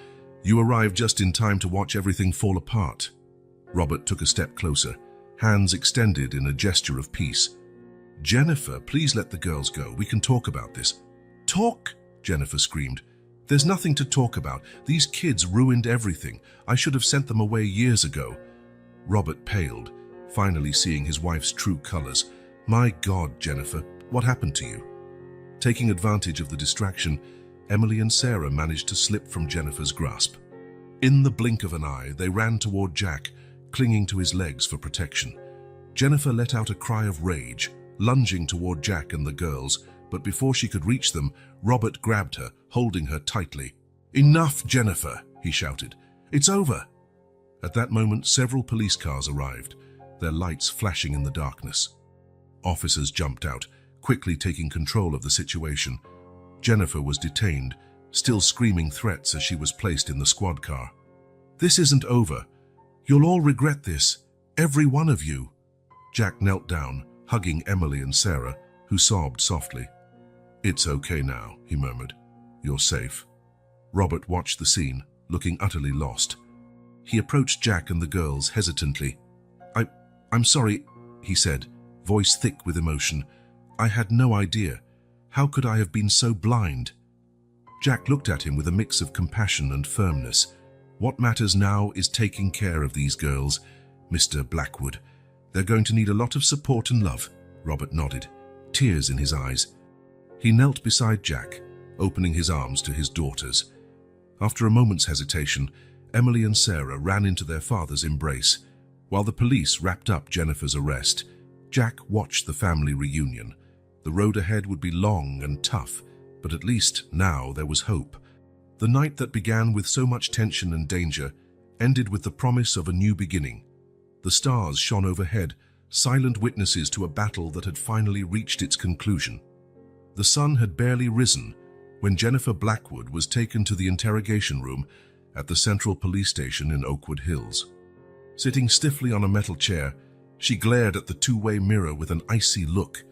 You arrived just in time to watch everything fall apart." Robert took a step closer, hands extended in a gesture of peace. "Jennifer, please let the girls go. We can talk about this." "Talk?" Jennifer screamed. "There's nothing to talk about. These kids ruined everything. I should have sent them away years ago." Robert paled, finally seeing his wife's true colors. "My God, Jennifer, what happened to you?" Taking advantage of the distraction, Emily and Sarah managed to slip from Jennifer's grasp. In the blink of an eye, they ran toward Jack, clinging to his legs for protection. Jennifer let out a cry of rage, lunging toward Jack and the girls, but before she could reach them, Robert grabbed her, holding her tightly. "Enough, Jennifer," he shouted. "It's over." At that moment, several police cars arrived, their lights flashing in the darkness. Officers jumped out, quickly taking control of the situation. Jennifer was detained, still screaming threats as she was placed in the squad car. "This isn't over. You'll all regret this, every one of you." Jack knelt down, hugging Emily and Sarah, who sobbed softly. "It's okay now," he murmured. "You're safe." Robert watched the scene, looking utterly lost. He approached Jack and the girls hesitantly. I'm sorry," he said, voice thick with emotion. "I had no idea. How could I have been so blind?" Jack looked at him with a mix of compassion and firmness. "What matters now is taking care of these girls, Mr. Blackwood. They're going to need a lot of support and love." Robert nodded, tears in his eyes. He knelt beside Jack, opening his arms to his daughters. After a moment's hesitation, Emily and Sarah ran into their father's embrace. While the police wrapped up Jennifer's arrest, Jack watched the family reunion. The road ahead would be long and tough, but at least now there was hope. The night that began with so much tension and danger ended with the promise of a new beginning. The stars shone overhead, silent witnesses to a battle that had finally reached its conclusion. The sun had barely risen when Jennifer Blackwood was taken to the interrogation room at the Central Police Station in Oakwood Hills. Sitting stiffly on a metal chair, she glared at the two-way mirror with an icy look,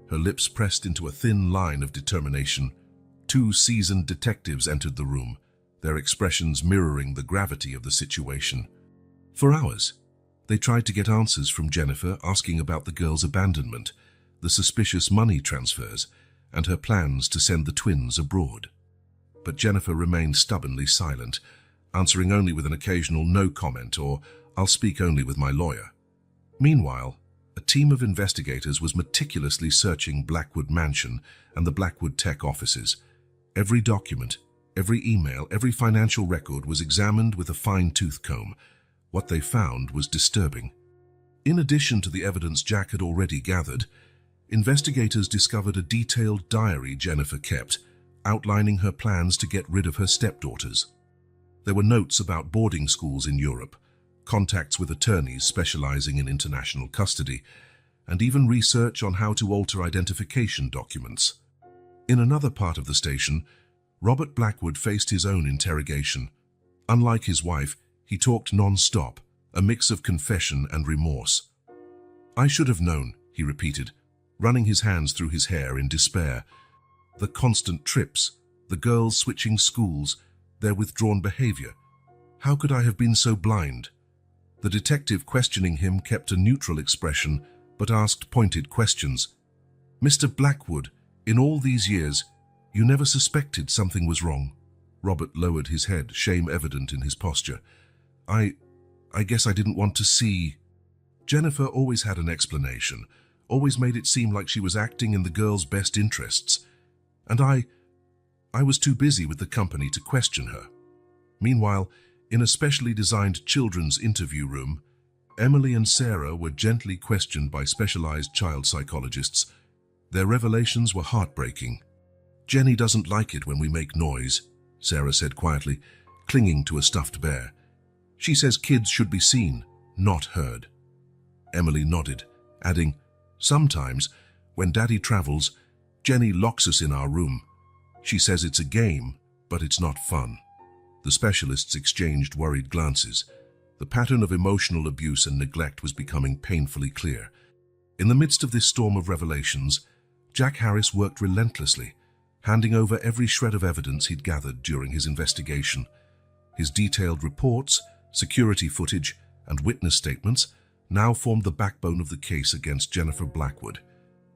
her lips pressed into a thin line of determination. Two seasoned detectives entered the room, their expressions mirroring the gravity of the situation. For hours, they tried to get answers from Jennifer, asking about the girl's abandonment, the suspicious money transfers, and her plans to send the twins abroad. But Jennifer remained stubbornly silent, answering only with an occasional no comment or "I'll speak only with my lawyer." Meanwhile, a team of investigators was meticulously searching Blackwood Mansion and the Blackwood Tech offices. Every document, every email, every financial record was examined with a fine-tooth comb. What they found was disturbing. In addition to the evidence Jack had already gathered, investigators discovered a detailed diary Jennifer kept, outlining her plans to get rid of her stepdaughters. There were notes about boarding schools in Europe, contacts with attorneys specializing in international custody, and even research on how to alter identification documents. In another part of the station, Robert Blackwood faced his own interrogation. Unlike his wife, he talked non-stop, a mix of confession and remorse. "I should have known," he repeated, running his hands through his hair in despair. The constant trips, the girls switching schools, their withdrawn behavior. How could I have been so blind? The detective questioning him kept a neutral expression, but asked pointed questions. "Mr. Blackwood, in all these years, you never suspected something was wrong?" Robert lowered his head, shame evident in his posture. I guess I didn't want to see." Jennifer always had an explanation, always made it seem like she was acting in the girl's best interests. And I was too busy with the company to question her. Meanwhile, in a specially designed children's interview room, Emily and Sarah were gently questioned by specialized child psychologists. Their revelations were heartbreaking. "Jenny doesn't like it when we make noise," Sarah said quietly, clinging to a stuffed bear. "She says kids should be seen, not heard." Emily nodded, adding, "Sometimes, when Daddy travels, Jenny locks us in our room. She says it's a game, but it's not fun." The specialists exchanged worried glances. The pattern of emotional abuse and neglect was becoming painfully clear. In the midst of this storm of revelations, Jack Harris worked relentlessly, handing over every shred of evidence he'd gathered during his investigation. His detailed reports, security footage, and witness statements now formed the backbone of the case against Jennifer Blackwood.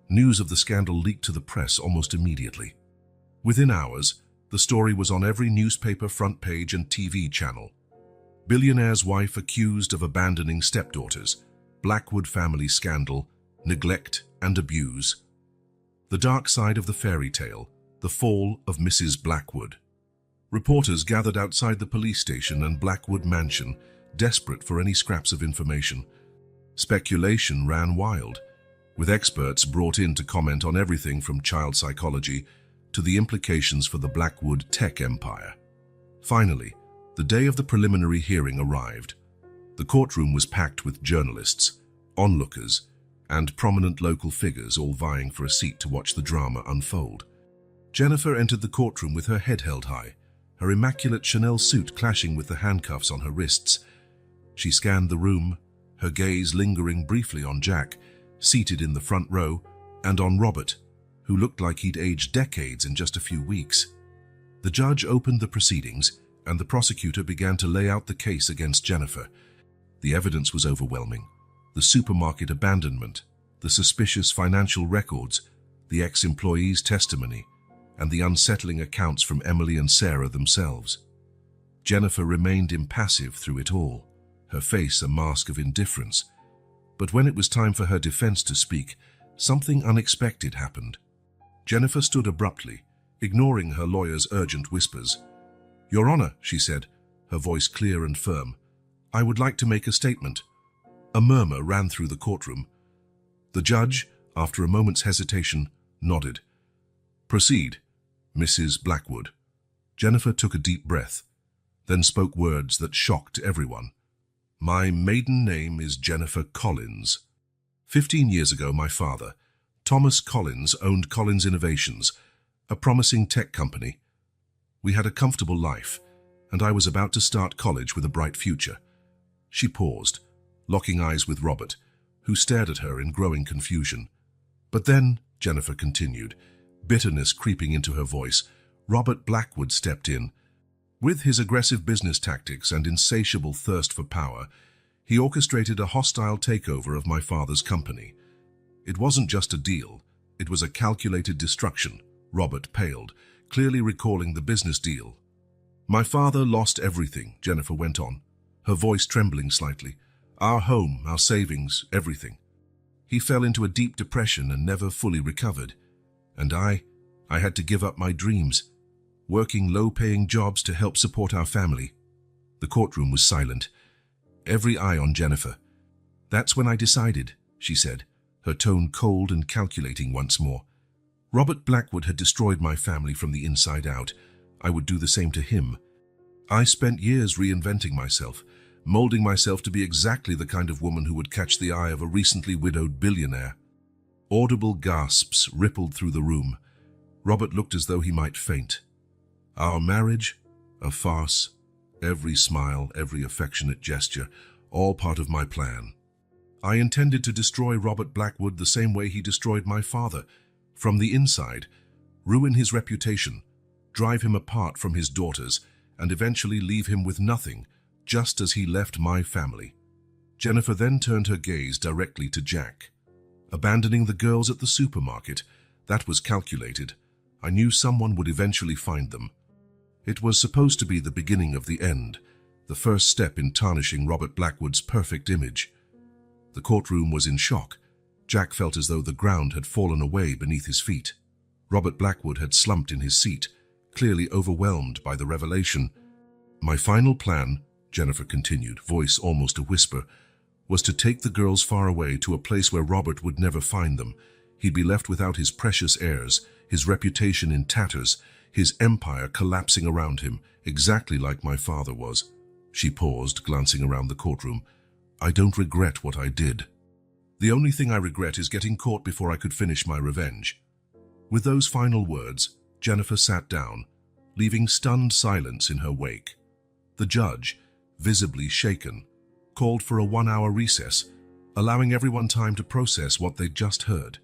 News of the scandal leaked to the press almost immediately. Within hours, the story was on every newspaper front page and TV channel. Billionaire's wife accused of abandoning stepdaughters, Blackwood family scandal, neglect and abuse. The dark side of the fairy tale, the fall of Mrs. Blackwood. Reporters gathered outside the police station and Blackwood Mansion, desperate for any scraps of information. Speculation ran wild, with experts brought in to comment on everything from child psychology to the implications for the Blackwood tech empire. Finally, the day of the preliminary hearing arrived. The courtroom was packed with journalists, onlookers, and prominent local figures all vying for a seat to watch the drama unfold. Jennifer entered the courtroom with her head held high, her immaculate Chanel suit clashing with the handcuffs on her wrists. She scanned the room, her gaze lingering briefly on Jack, seated in the front row, and on Robert, who looked like he'd aged decades in just a few weeks. The judge opened the proceedings, and the prosecutor began to lay out the case against Jennifer. The evidence was overwhelming. The supermarket abandonment, the suspicious financial records, the ex-employee's testimony, and the unsettling accounts from Emily and Sarah themselves. Jennifer remained impassive through it all, her face a mask of indifference. But when it was time for her defense to speak, something unexpected happened. Jennifer stood abruptly, ignoring her lawyer's urgent whispers. "Your Honor," she said, her voice clear and firm, "I would like to make a statement." A murmur ran through the courtroom. The judge, after a moment's hesitation, nodded. "Proceed, Mrs. Blackwood." Jennifer took a deep breath, then spoke words that shocked everyone. "My maiden name is Jennifer Collins. 15 years ago, my father, Thomas Collins, owned Collins Innovations, a promising tech company, We had a comfortable life, and I was about to start college with a bright future. She paused, locking eyes with Robert, who stared at her in growing confusion. But then, Jennifer continued, bitterness creeping into her voice, Robert Blackwood stepped in. With his aggressive business tactics and insatiable thirst for power, he orchestrated a hostile takeover of my father's company. It wasn't just a deal, it was a calculated destruction. Robert paled, clearly recalling the business deal. My father lost everything, Jennifer went on, her voice trembling slightly. Our home, our savings, everything. He fell into a deep depression and never fully recovered. And I had to give up my dreams, working low-paying jobs to help support our family. The courtroom was silent, every eye on Jennifer. That's when I decided, she said, her tone cold and calculating once more. Robert Blackwood had destroyed my family from the inside out. I would do the same to him. I spent years reinventing myself, molding myself to be exactly the kind of woman who would catch the eye of a recently widowed billionaire. Audible gasps rippled through the room. Robert looked as though he might faint. Our marriage, a farce, every smile, every affectionate gesture, all part of my plan. I intended to destroy Robert Blackwood the same way he destroyed my father, from the inside, ruin his reputation, drive him apart from his daughters, and eventually leave him with nothing, just as he left my family. Jennifer then turned her gaze directly to Jack. Abandoning the girls at the supermarket, that was calculated. I knew someone would eventually find them. It was supposed to be the beginning of the end, the first step in tarnishing Robert Blackwood's perfect image. The courtroom was in shock. Jack felt as though the ground had fallen away beneath his feet. Robert Blackwood had slumped in his seat, clearly overwhelmed by the revelation. My final plan, Jennifer continued, voice almost a whisper, was to take the girls far away to a place where Robert would never find them. He'd be left without his precious heirs, his reputation in tatters, his empire collapsing around him, exactly like my father was. She paused, glancing around the courtroom. I don't regret what I did. The only thing I regret is getting caught before I could finish my revenge. With those final words, Jennifer sat down, leaving stunned silence in her wake. The judge, visibly shaken, called for a 1-hour recess, allowing everyone time to process what they'd just heard.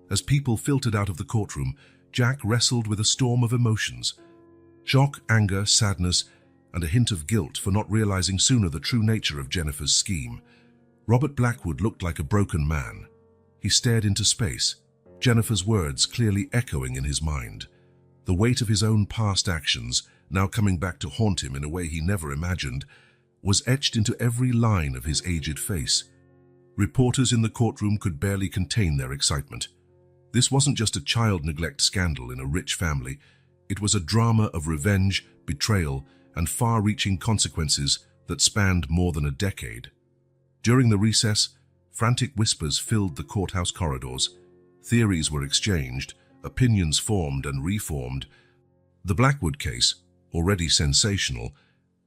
As people filtered out of the courtroom, Jack wrestled with a storm of emotions. Shock, anger, sadness, and a hint of guilt for not realizing sooner the true nature of Jennifer's scheme. Robert Blackwood looked like a broken man. He stared into space, Jennifer's words clearly echoing in his mind. The weight of his own past actions, now coming back to haunt him in a way he never imagined, was etched into every line of his aged face. Reporters in the courtroom could barely contain their excitement. This wasn't just a child neglect scandal in a rich family. It was a drama of revenge, betrayal, and far-reaching consequences that spanned more than a decade. During the recess, frantic whispers filled the courthouse corridors. Theories were exchanged, opinions formed and reformed. The Blackwood case, already sensational,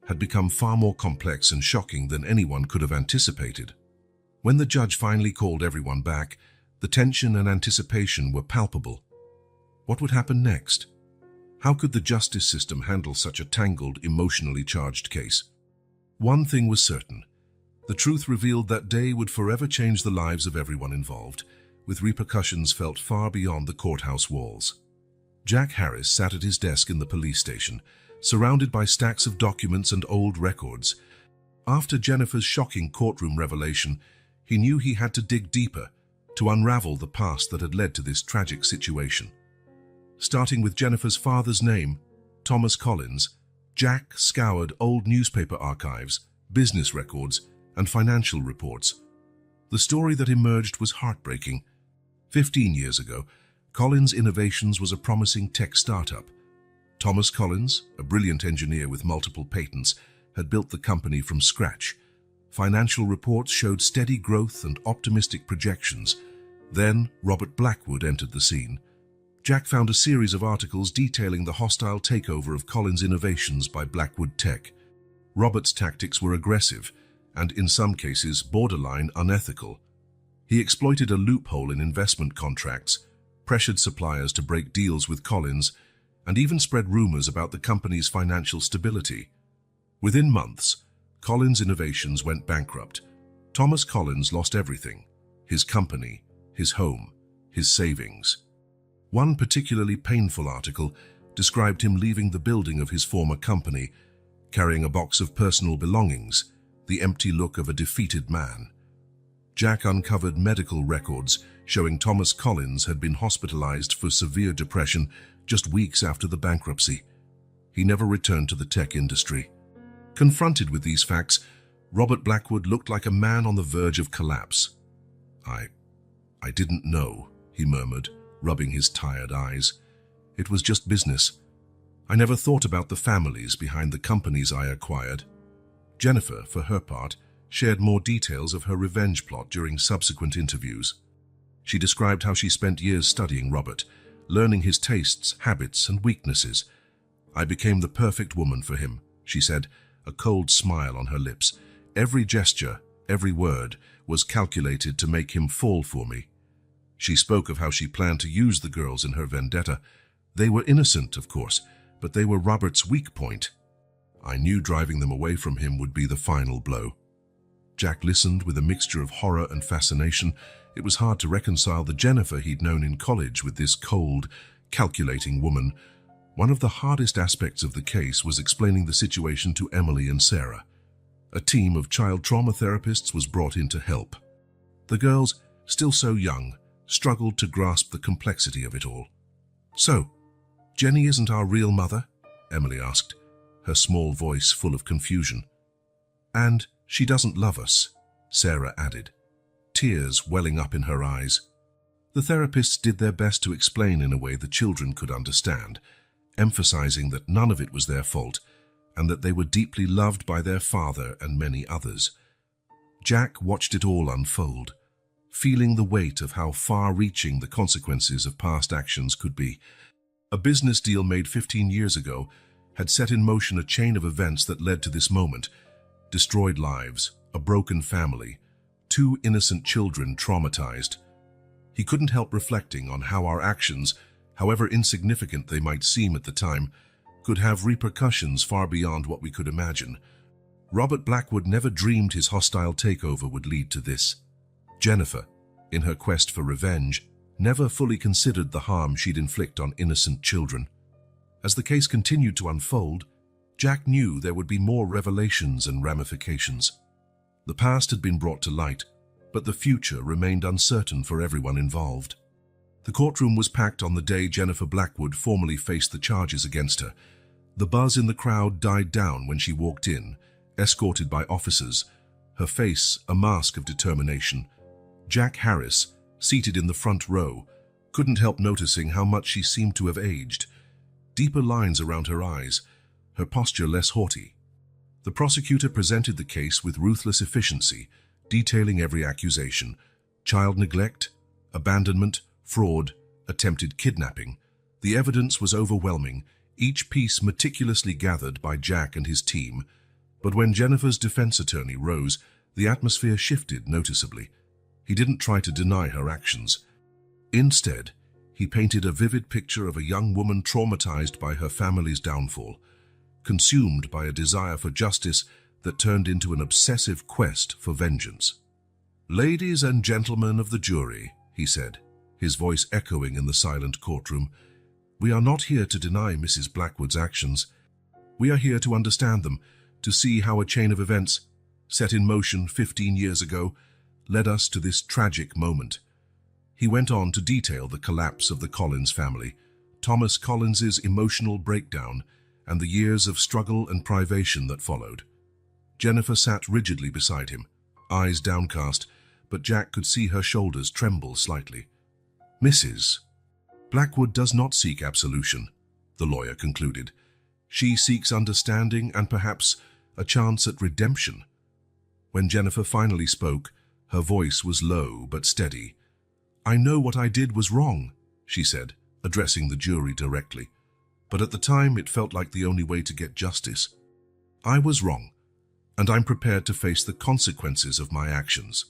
had become far more complex and shocking than anyone could have anticipated. When the judge finally called everyone back, the tension and anticipation were palpable. What would happen next? How could the justice system handle such a tangled, emotionally charged case? One thing was certain. The truth revealed that day would forever change the lives of everyone involved, with repercussions felt far beyond the courthouse walls. Jack Harris sat at his desk in the police station, surrounded by stacks of documents and old records. After Jennifer's shocking courtroom revelation, he knew he had to dig deeper to unravel the past that had led to this tragic situation. Starting with Jennifer's father's name, Thomas Collins, Jack scoured old newspaper archives, business records, and financial reports. The story that emerged was heartbreaking. 15 years ago, Collins Innovations was a promising tech startup. Thomas Collins, a brilliant engineer with multiple patents, had built the company from scratch. Financial reports showed steady growth and optimistic projections. Then, Robert Blackwood entered the scene. Jack found a series of articles detailing the hostile takeover of Collins Innovations by Blackwood Tech. Robert's tactics were aggressive, and in some cases borderline unethical. He exploited a loophole in investment contracts, pressured suppliers to break deals with Collins, and even spread rumors about the company's financial stability. Within months, Collins Innovations went bankrupt. Thomas Collins lost everything: his company, his home, his savings. One particularly painful article described him leaving the building of his former company, carrying a box of personal belongings, the empty look of a defeated man. Jack uncovered medical records showing Thomas Collins had been hospitalized for severe depression just weeks after the bankruptcy. He never returned to the tech industry. Confronted with these facts, Robert Blackwood looked like a man on the verge of collapse. I didn't know," he murmured, rubbing his tired eyes. "It was just business. I never thought about the families behind the companies I acquired." Jennifer, for her part, shared more details of her revenge plot during subsequent interviews. She described how she spent years studying Robert, learning his tastes, habits, and weaknesses. "I became the perfect woman for him," she said, a cold smile on her lips. "Every gesture, every word, was calculated to make him fall for me." She spoke of how she planned to use the girls in her vendetta. They were innocent, of course, but they were Robert's weak point. "I knew driving them away from him would be the final blow." Jack listened with a mixture of horror and fascination. It was hard to reconcile the Jennifer he'd known in college with this cold, calculating woman. One of the hardest aspects of the case was explaining the situation to Emily and Sarah. A team of child trauma therapists was brought in to help. The girls, still so young, struggled to grasp the complexity of it all. "So, Jenny isn't our real mother?" Emily asked, her small voice full of confusion. "And she doesn't love us," Sarah added, tears welling up in her eyes. The therapists did their best to explain in a way the children could understand, emphasizing that none of it was their fault and that they were deeply loved by their father and many others. Jack watched it all unfold, feeling the weight of how far-reaching the consequences of past actions could be. A business deal made 15 years ago had set in motion a chain of events that led to this moment: destroyed lives, a broken family, 2 innocent children traumatized. He couldn't help reflecting on how our actions, however insignificant they might seem at the time, could have repercussions far beyond what we could imagine. Robert Blackwood never dreamed his hostile takeover would lead to this. Jennifer, in her quest for revenge, never fully considered the harm she'd inflict on innocent children. As the case continued to unfold, Jack knew there would be more revelations and ramifications. The past had been brought to light, but the future remained uncertain for everyone involved. The courtroom was packed on the day Jennifer Blackwood formally faced the charges against her. The buzz in the crowd died down when she walked in, escorted by officers, her face a mask of determination. Jack Harris, seated in the front row, couldn't help noticing how much she seemed to have aged. Deeper lines around her eyes, her posture less haughty. The prosecutor presented the case with ruthless efficiency, detailing every accusation: child neglect, abandonment, fraud, attempted kidnapping. The evidence was overwhelming, each piece meticulously gathered by Jack and his team. But when Jennifer's defense attorney rose, the atmosphere shifted noticeably. He didn't try to deny her actions. Instead, he painted a vivid picture of a young woman traumatized by her family's downfall, consumed by a desire for justice that turned into an obsessive quest for vengeance. "Ladies and gentlemen of the jury," he said, his voice echoing in the silent courtroom, "we are not here to deny Mrs. Blackwood's actions. We are here to understand them, to see how a chain of events, set in motion 15 years ago, led us to this tragic moment." He went on to detail the collapse of the Collins family, Thomas Collins's emotional breakdown, and the years of struggle and privation that followed. Jennifer sat rigidly beside him, eyes downcast, but Jack could see her shoulders tremble slightly. "Mrs. Blackwood does not seek absolution," the lawyer concluded. "She seeks understanding and perhaps a chance at redemption." When Jennifer finally spoke, her voice was low but steady. "I know what I did was wrong," she said, addressing the jury directly. "But at the time it felt like the only way to get justice. I was wrong, and I'm prepared to face the consequences of my actions."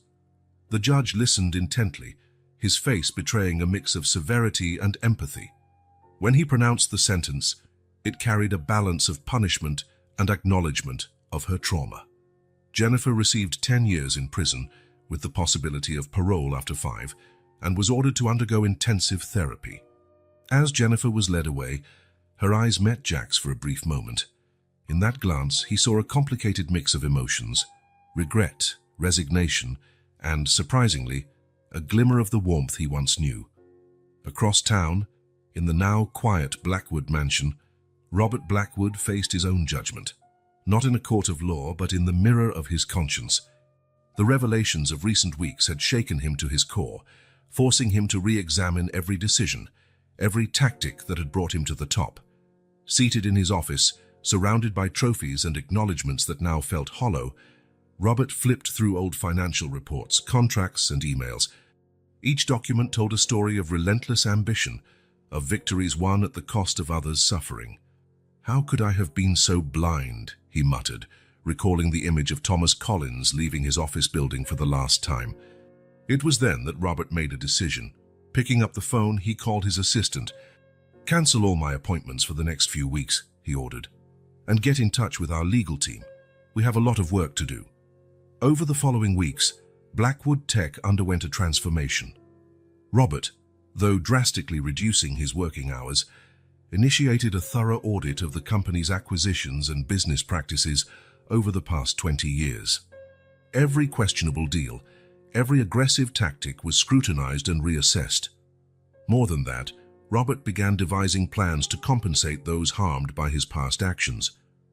The judge listened intently, his face betraying a mix of severity and empathy. When he pronounced the sentence, it carried a balance of punishment and acknowledgement of her trauma. Jennifer received 10 years in prison with the possibility of parole after 5 and was ordered to undergo intensive therapy. As Jennifer was led away, her eyes met Jack's for a brief moment. In that glance, he saw a complicated mix of emotions: regret, resignation, and, surprisingly, a glimmer of the warmth he once knew. Across town, in the now quiet Blackwood mansion, Robert Blackwood faced his own judgment, not in a court of law, but in the mirror of his conscience. The revelations of recent weeks had shaken him to his core, forcing him to re-examine every decision, every tactic that had brought him to the top. Seated in his office, surrounded by trophies and acknowledgements that now felt hollow, Robert flipped through old financial reports, contracts, and emails. Each document told a story of relentless ambition, of victories won at the cost of others' suffering. "How could I have been so blind?" he muttered, recalling the image of Thomas Collins leaving his office building for the last time. It was then that Robert made a decision. Picking up the phone, he called his assistant. "Cancel all my appointments for the next few weeks," he ordered, "and get in touch with our legal team. We have a lot of work to do." Over the following weeks, Blackwood Tech underwent a transformation. Robert, though drastically reducing his working hours, initiated a thorough audit of the company's acquisitions and business practices over the past 20 years. Every questionable deal, every aggressive tactic was scrutinized and reassessed. More than that, Robert began devising plans to compensate those harmed by his past actions.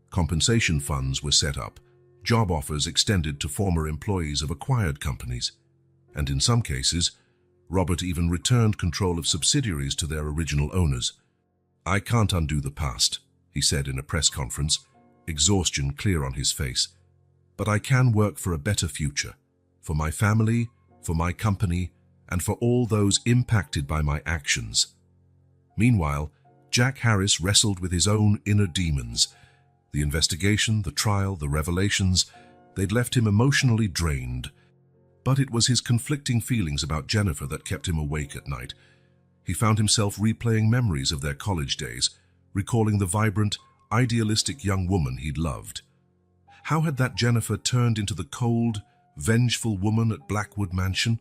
Compensation funds were set up, job offers extended to former employees of acquired companies, and in some cases, Robert even returned control of subsidiaries to their original owners. "I can't undo the past," he said in a press conference, exhaustion clear on his face. "But I can work for a better future, for my family, for my company, and for all those impacted by my actions." Meanwhile, Jack Harris wrestled with his own inner demons. The investigation, the trial, the revelations, they'd left him emotionally drained. But it was his conflicting feelings about Jennifer that kept him awake at night. He found himself replaying memories of their college days, recalling the vibrant, idealistic young woman he'd loved. How had that Jennifer turned into the cold, vengeful woman at Blackwood Mansion?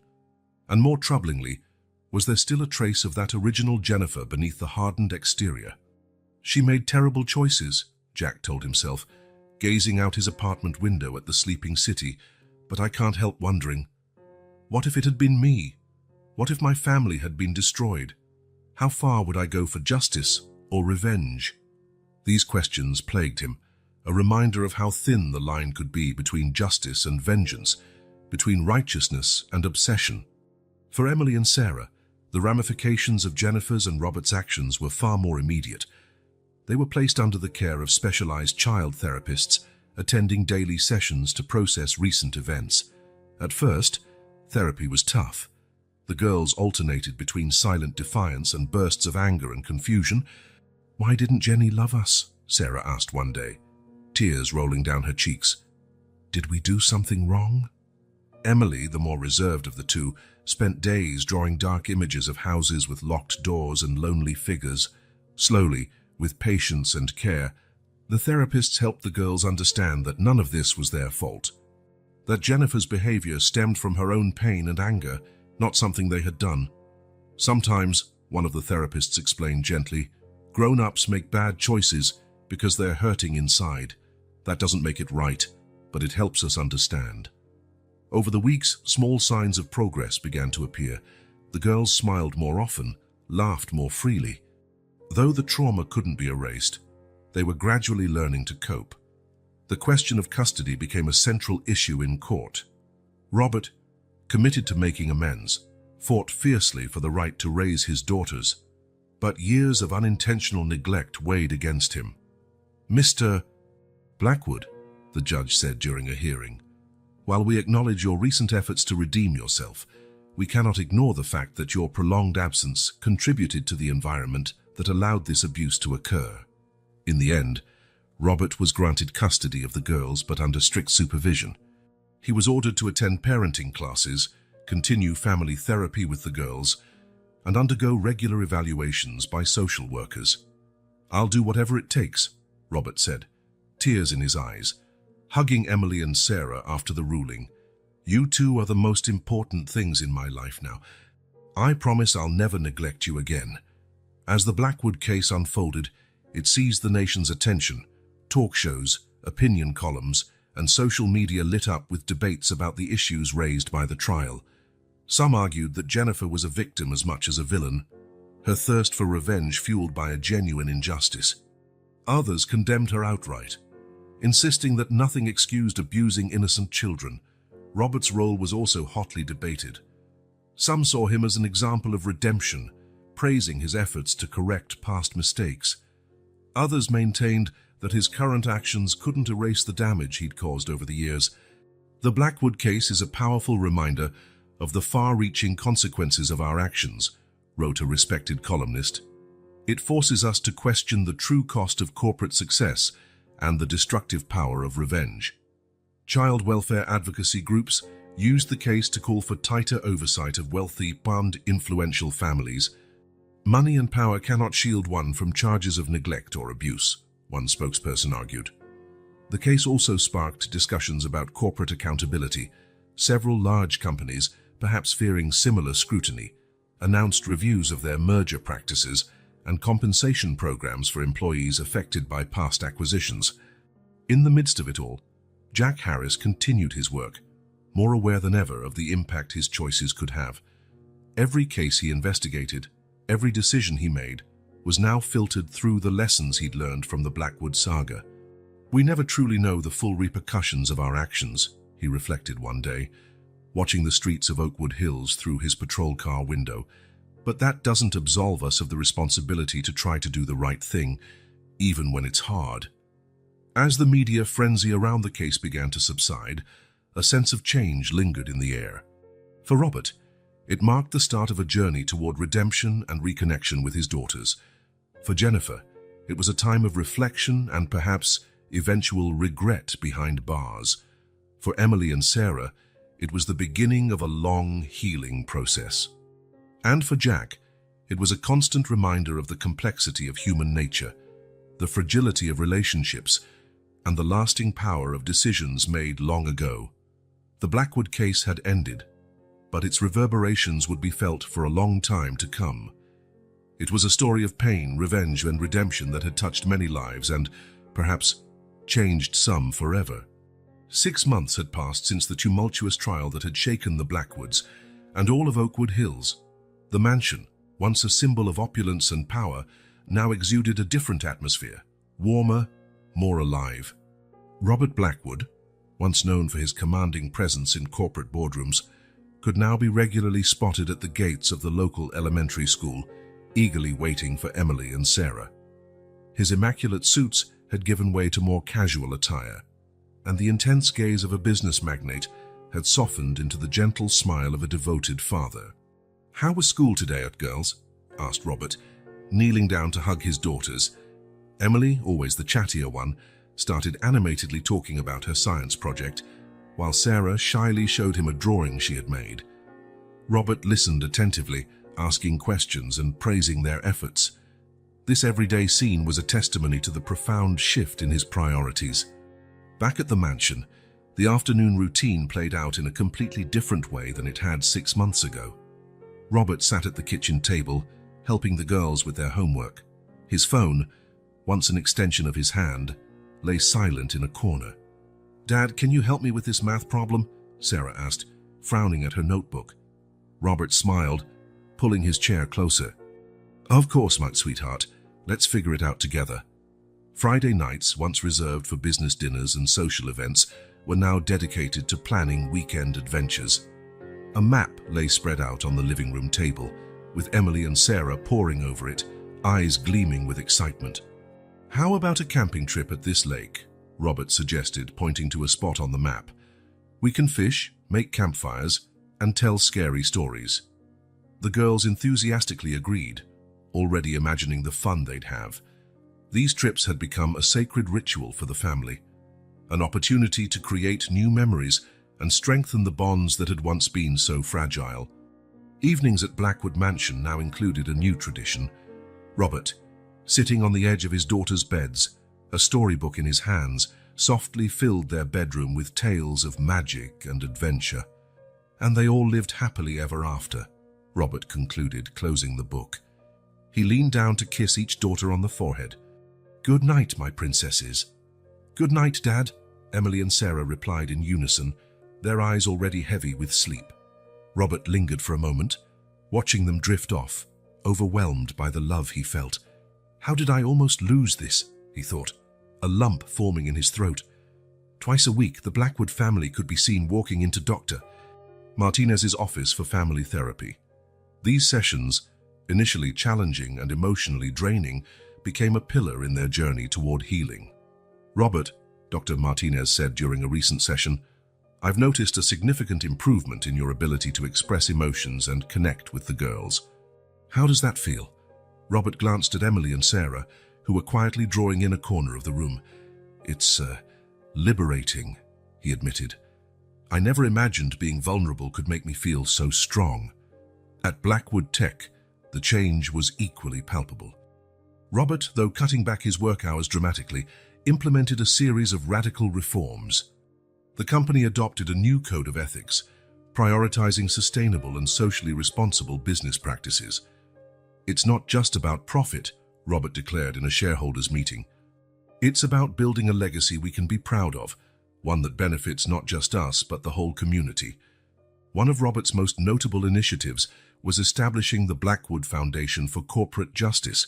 And more troublingly, was there still a trace of that original Jennifer beneath the hardened exterior? "She made terrible choices," Jack told himself, gazing out his apartment window at the sleeping city, "but I can't help wondering, what if it had been me? What if my family had been destroyed? How far would I go for justice or revenge?" These questions plagued him, a reminder of how thin the line could be between justice and vengeance, between righteousness and obsession. For Emily and Sarah, the ramifications of Jennifer's and Robert's actions were far more immediate. They were placed under the care of specialized child therapists, attending daily sessions to process recent events. At first, therapy was tough. The girls alternated between silent defiance and bursts of anger and confusion. "Why didn't Jenny love us?" Sarah asked one day, tears rolling down her cheeks. "Did we do something wrong?" Emily, the more reserved of the two, spent days drawing dark images of houses with locked doors and lonely figures. Slowly, with patience and care, the therapists helped the girls understand that none of this was their fault, that Jennifer's behavior stemmed from her own pain and anger, not something they had done. "Sometimes," one of the therapists explained gently, "grown-ups make bad choices because they're hurting inside. That doesn't make it right, but it helps us understand." Over the weeks, small signs of progress began to appear. The girls smiled more often, laughed more freely. Though the trauma couldn't be erased, they were gradually learning to cope. The question of custody became a central issue in court. Robert, committed to making amends, fought fiercely for the right to raise his daughters, but years of unintentional neglect weighed against him. "Mr. Blackwood," the judge said during a hearing, "while we acknowledge your recent efforts to redeem yourself, we cannot ignore the fact that your prolonged absence contributed to the environment that allowed this abuse to occur." In the end, Robert was granted custody of the girls, but under strict supervision. He was ordered to attend parenting classes, continue family therapy with the girls, and undergo regular evaluations by social workers. "I'll do whatever it takes," Robert said, tears in his eyes, hugging Emily and Sarah after the ruling. "You two are the most important things in my life now. I promise I'll never neglect you again." As the Blackwood case unfolded, it seized the nation's attention. Talk shows, opinion columns, and social media lit up with debates about the issues raised by the trial. Some argued that Jennifer was a victim as much as a villain, her thirst for revenge fueled by a genuine injustice. Others condemned her outright, insisting that nothing excused abusing innocent children. Robert's role was also hotly debated. Some saw him as an example of redemption, praising his efforts to correct past mistakes. Others maintained that his current actions couldn't erase the damage he'd caused over the years. The Blackwood case is a powerful reminder of the far-reaching consequences of our actions, wrote a respected columnist. It forces us to question the true cost of corporate success and the destructive power of revenge. Child welfare advocacy groups used the case to call for tighter oversight of wealthy and influential families. "Money and power cannot shield one from charges of neglect or abuse," one spokesperson argued. The case also sparked discussions about corporate accountability. Several large companies, perhaps fearing similar scrutiny, announced reviews of their merger practices and compensation programs for employees affected by past acquisitions. In the midst of it all, Jack Harris continued his work, more aware than ever of the impact his choices could have. Every case he investigated, every decision he made, was now filtered through the lessons he'd learned from the Blackwood saga. "We never truly know the full repercussions of our actions," he reflected one day, watching the streets of Oakwood Hills through his patrol car window. "But that doesn't absolve us of the responsibility to try to do the right thing, even when it's hard." As the media frenzy around the case began to subside, a sense of change lingered in the air. For Robert, it marked the start of a journey toward redemption and reconnection with his daughters. For Jennifer, it was a time of reflection and perhaps eventual regret behind bars. For Emily and Sarah, it was the beginning of a long healing process. And for Jack, it was a constant reminder of the complexity of human nature, the fragility of relationships, and the lasting power of decisions made long ago. The Blackwood case had ended, but its reverberations would be felt for a long time to come. It was a story of pain, revenge, and redemption that had touched many lives and, perhaps, changed some forever. 6 months had passed since the tumultuous trial that had shaken the Blackwoods, and all of Oakwood Hills. The mansion, once a symbol of opulence and power, now exuded a different atmosphere, warmer, more alive. Robert Blackwood, once known for his commanding presence in corporate boardrooms, could now be regularly spotted at the gates of the local elementary school, eagerly waiting for Emily and Sarah. His immaculate suits had given way to more casual attire, and the intense gaze of a business magnate had softened into the gentle smile of a devoted father. "How was school today, girls?" asked Robert, kneeling down to hug his daughters. Emily, always the chattier one, started animatedly talking about her science project, while Sarah shyly showed him a drawing she had made. Robert listened attentively, asking questions and praising their efforts. This everyday scene was a testimony to the profound shift in his priorities. Back at the mansion, the afternoon routine played out in a completely different way than it had 6 months ago. Robert sat at the kitchen table, helping the girls with their homework. His phone, once an extension of his hand, lay silent in a corner. "Dad, can you help me with this math problem?" Sarah asked, frowning at her notebook. Robert smiled, pulling his chair closer. "Of course, my sweetheart. Let's figure it out together." Friday nights, once reserved for business dinners and social events, were now dedicated to planning weekend adventures. A map lay spread out on the living room table, with Emily and Sarah poring over it, eyes gleaming with excitement. "How about a camping trip at this lake?" Robert suggested, pointing to a spot on the map. "We can fish, make campfires, and tell scary stories." The girls enthusiastically agreed, already imagining the fun they'd have. These trips had become a sacred ritual for the family, an opportunity to create new memories and strengthen the bonds that had once been so fragile. Evenings at Blackwood Mansion now included a new tradition. Robert, sitting on the edge of his daughter's beds, a storybook in his hands, softly filled their bedroom with tales of magic and adventure. And they all lived happily ever after, Robert concluded, closing the book. He leaned down to kiss each daughter on the forehead. "Good night, my princesses." "Good night, Dad," Emily and Sarah replied in unison, their eyes already heavy with sleep. Robert lingered for a moment, watching them drift off, overwhelmed by the love he felt. "How did I almost lose this?" he thought, a lump forming in his throat. Twice a week, the Blackwood family could be seen walking into Dr. Martinez's office for family therapy. These sessions, initially challenging and emotionally draining, became a pillar in their journey toward healing. "Robert," Dr. Martinez said during a recent session, "I've noticed a significant improvement in your ability to express emotions and connect with the girls." "How does that feel?" Robert glanced at Emily and Sarah, who were quietly drawing in a corner of the room. "It's liberating," he admitted. "I never imagined being vulnerable could make me feel so strong." At Blackwood Tech, the change was equally palpable. Robert, though cutting back his work hours dramatically, implemented a series of radical reforms. The company adopted a new code of ethics, prioritizing sustainable and socially responsible business practices. "It's not just about profit," Robert declared in a shareholders' meeting. "It's about building a legacy we can be proud of, one that benefits not just us but the whole community." One of Robert's most notable initiatives was establishing the Blackwood Foundation for Corporate Justice.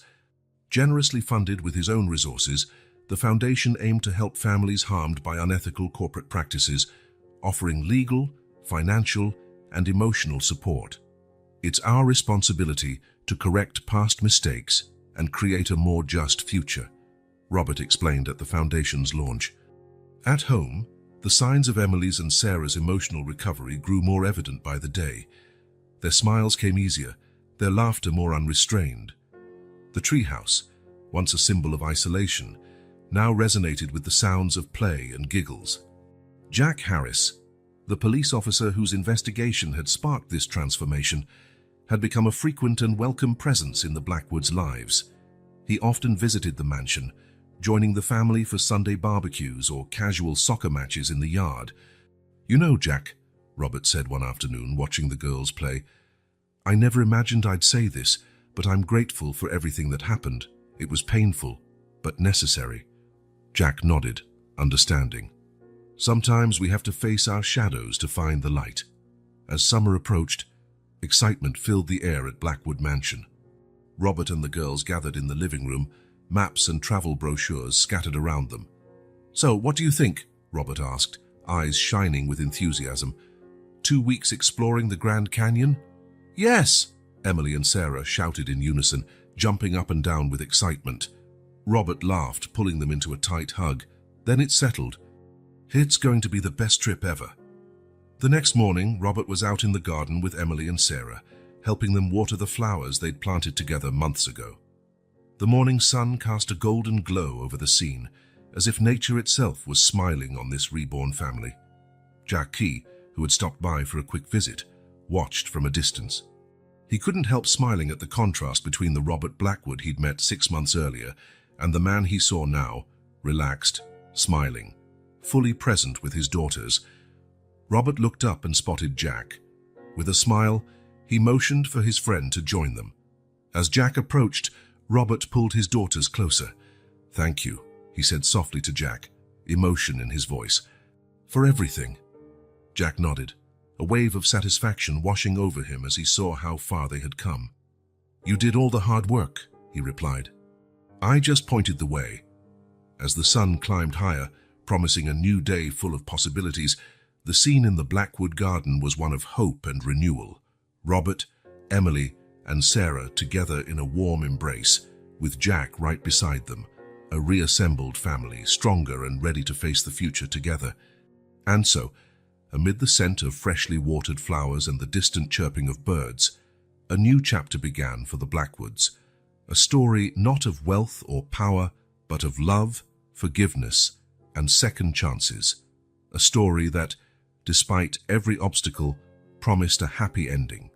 Generously funded with his own resources, the foundation aimed to help families harmed by unethical corporate practices, offering legal, financial, and emotional support. "It's our responsibility to correct past mistakes and create a more just future," Robert explained at the foundation's launch. At home, the signs of Emily's and Sarah's emotional recovery grew more evident by the day. Their smiles came easier, their laughter more unrestrained. The treehouse, once a symbol of isolation, now resonated with the sounds of play and giggles. Jack Harris, the police officer whose investigation had sparked this transformation, had become a frequent and welcome presence in the Blackwoods' lives. He often visited the mansion, joining the family for Sunday barbecues or casual soccer matches in the yard. "You know, Jack," Robert said one afternoon, watching the girls play, "I never imagined I'd say this, but I'm grateful for everything that happened. It was painful, but necessary." Jack nodded, understanding. "Sometimes we have to face our shadows to find the light." As summer approached, excitement filled the air at Blackwood Mansion. Robert and the girls gathered in the living room, maps and travel brochures scattered around them. "So, what do you think?" Robert asked, eyes shining with enthusiasm. 2 weeks exploring the Grand Canyon?" "Yes!" Emily and Sarah shouted in unison, jumping up and down with excitement. Robert laughed, pulling them into a tight hug. Then it settled. "It's going to be the best trip ever." The next morning, Robert was out in the garden with Emily and Sarah, helping them water the flowers they'd planted together months ago. The morning sun cast a golden glow over the scene, as if nature itself was smiling on this reborn family. Jack Key, who had stopped by for a quick visit, watched from a distance. He couldn't help smiling at the contrast between the Robert Blackwood he'd met 6 months earlier and the man he saw now, relaxed, smiling, fully present with his daughters. Robert looked up and spotted Jack. With a smile, he motioned for his friend to join them. As Jack approached, Robert pulled his daughters closer. "Thank you," he said softly to Jack, emotion in his voice. "For everything." Jack nodded, a wave of satisfaction washing over him as he saw how far they had come. "You did all the hard work," he replied. "I just pointed the way." As the sun climbed higher, promising a new day full of possibilities, the scene in the Blackwood garden was one of hope and renewal. Robert, Emily, and Sarah together in a warm embrace, with Jack right beside them, a reassembled family, stronger and ready to face the future together. And so, amid the scent of freshly watered flowers and the distant chirping of birds, a new chapter began for the Blackwoods, a story not of wealth or power, but of love, forgiveness, and second chances, a story that, despite every obstacle, promised a happy ending.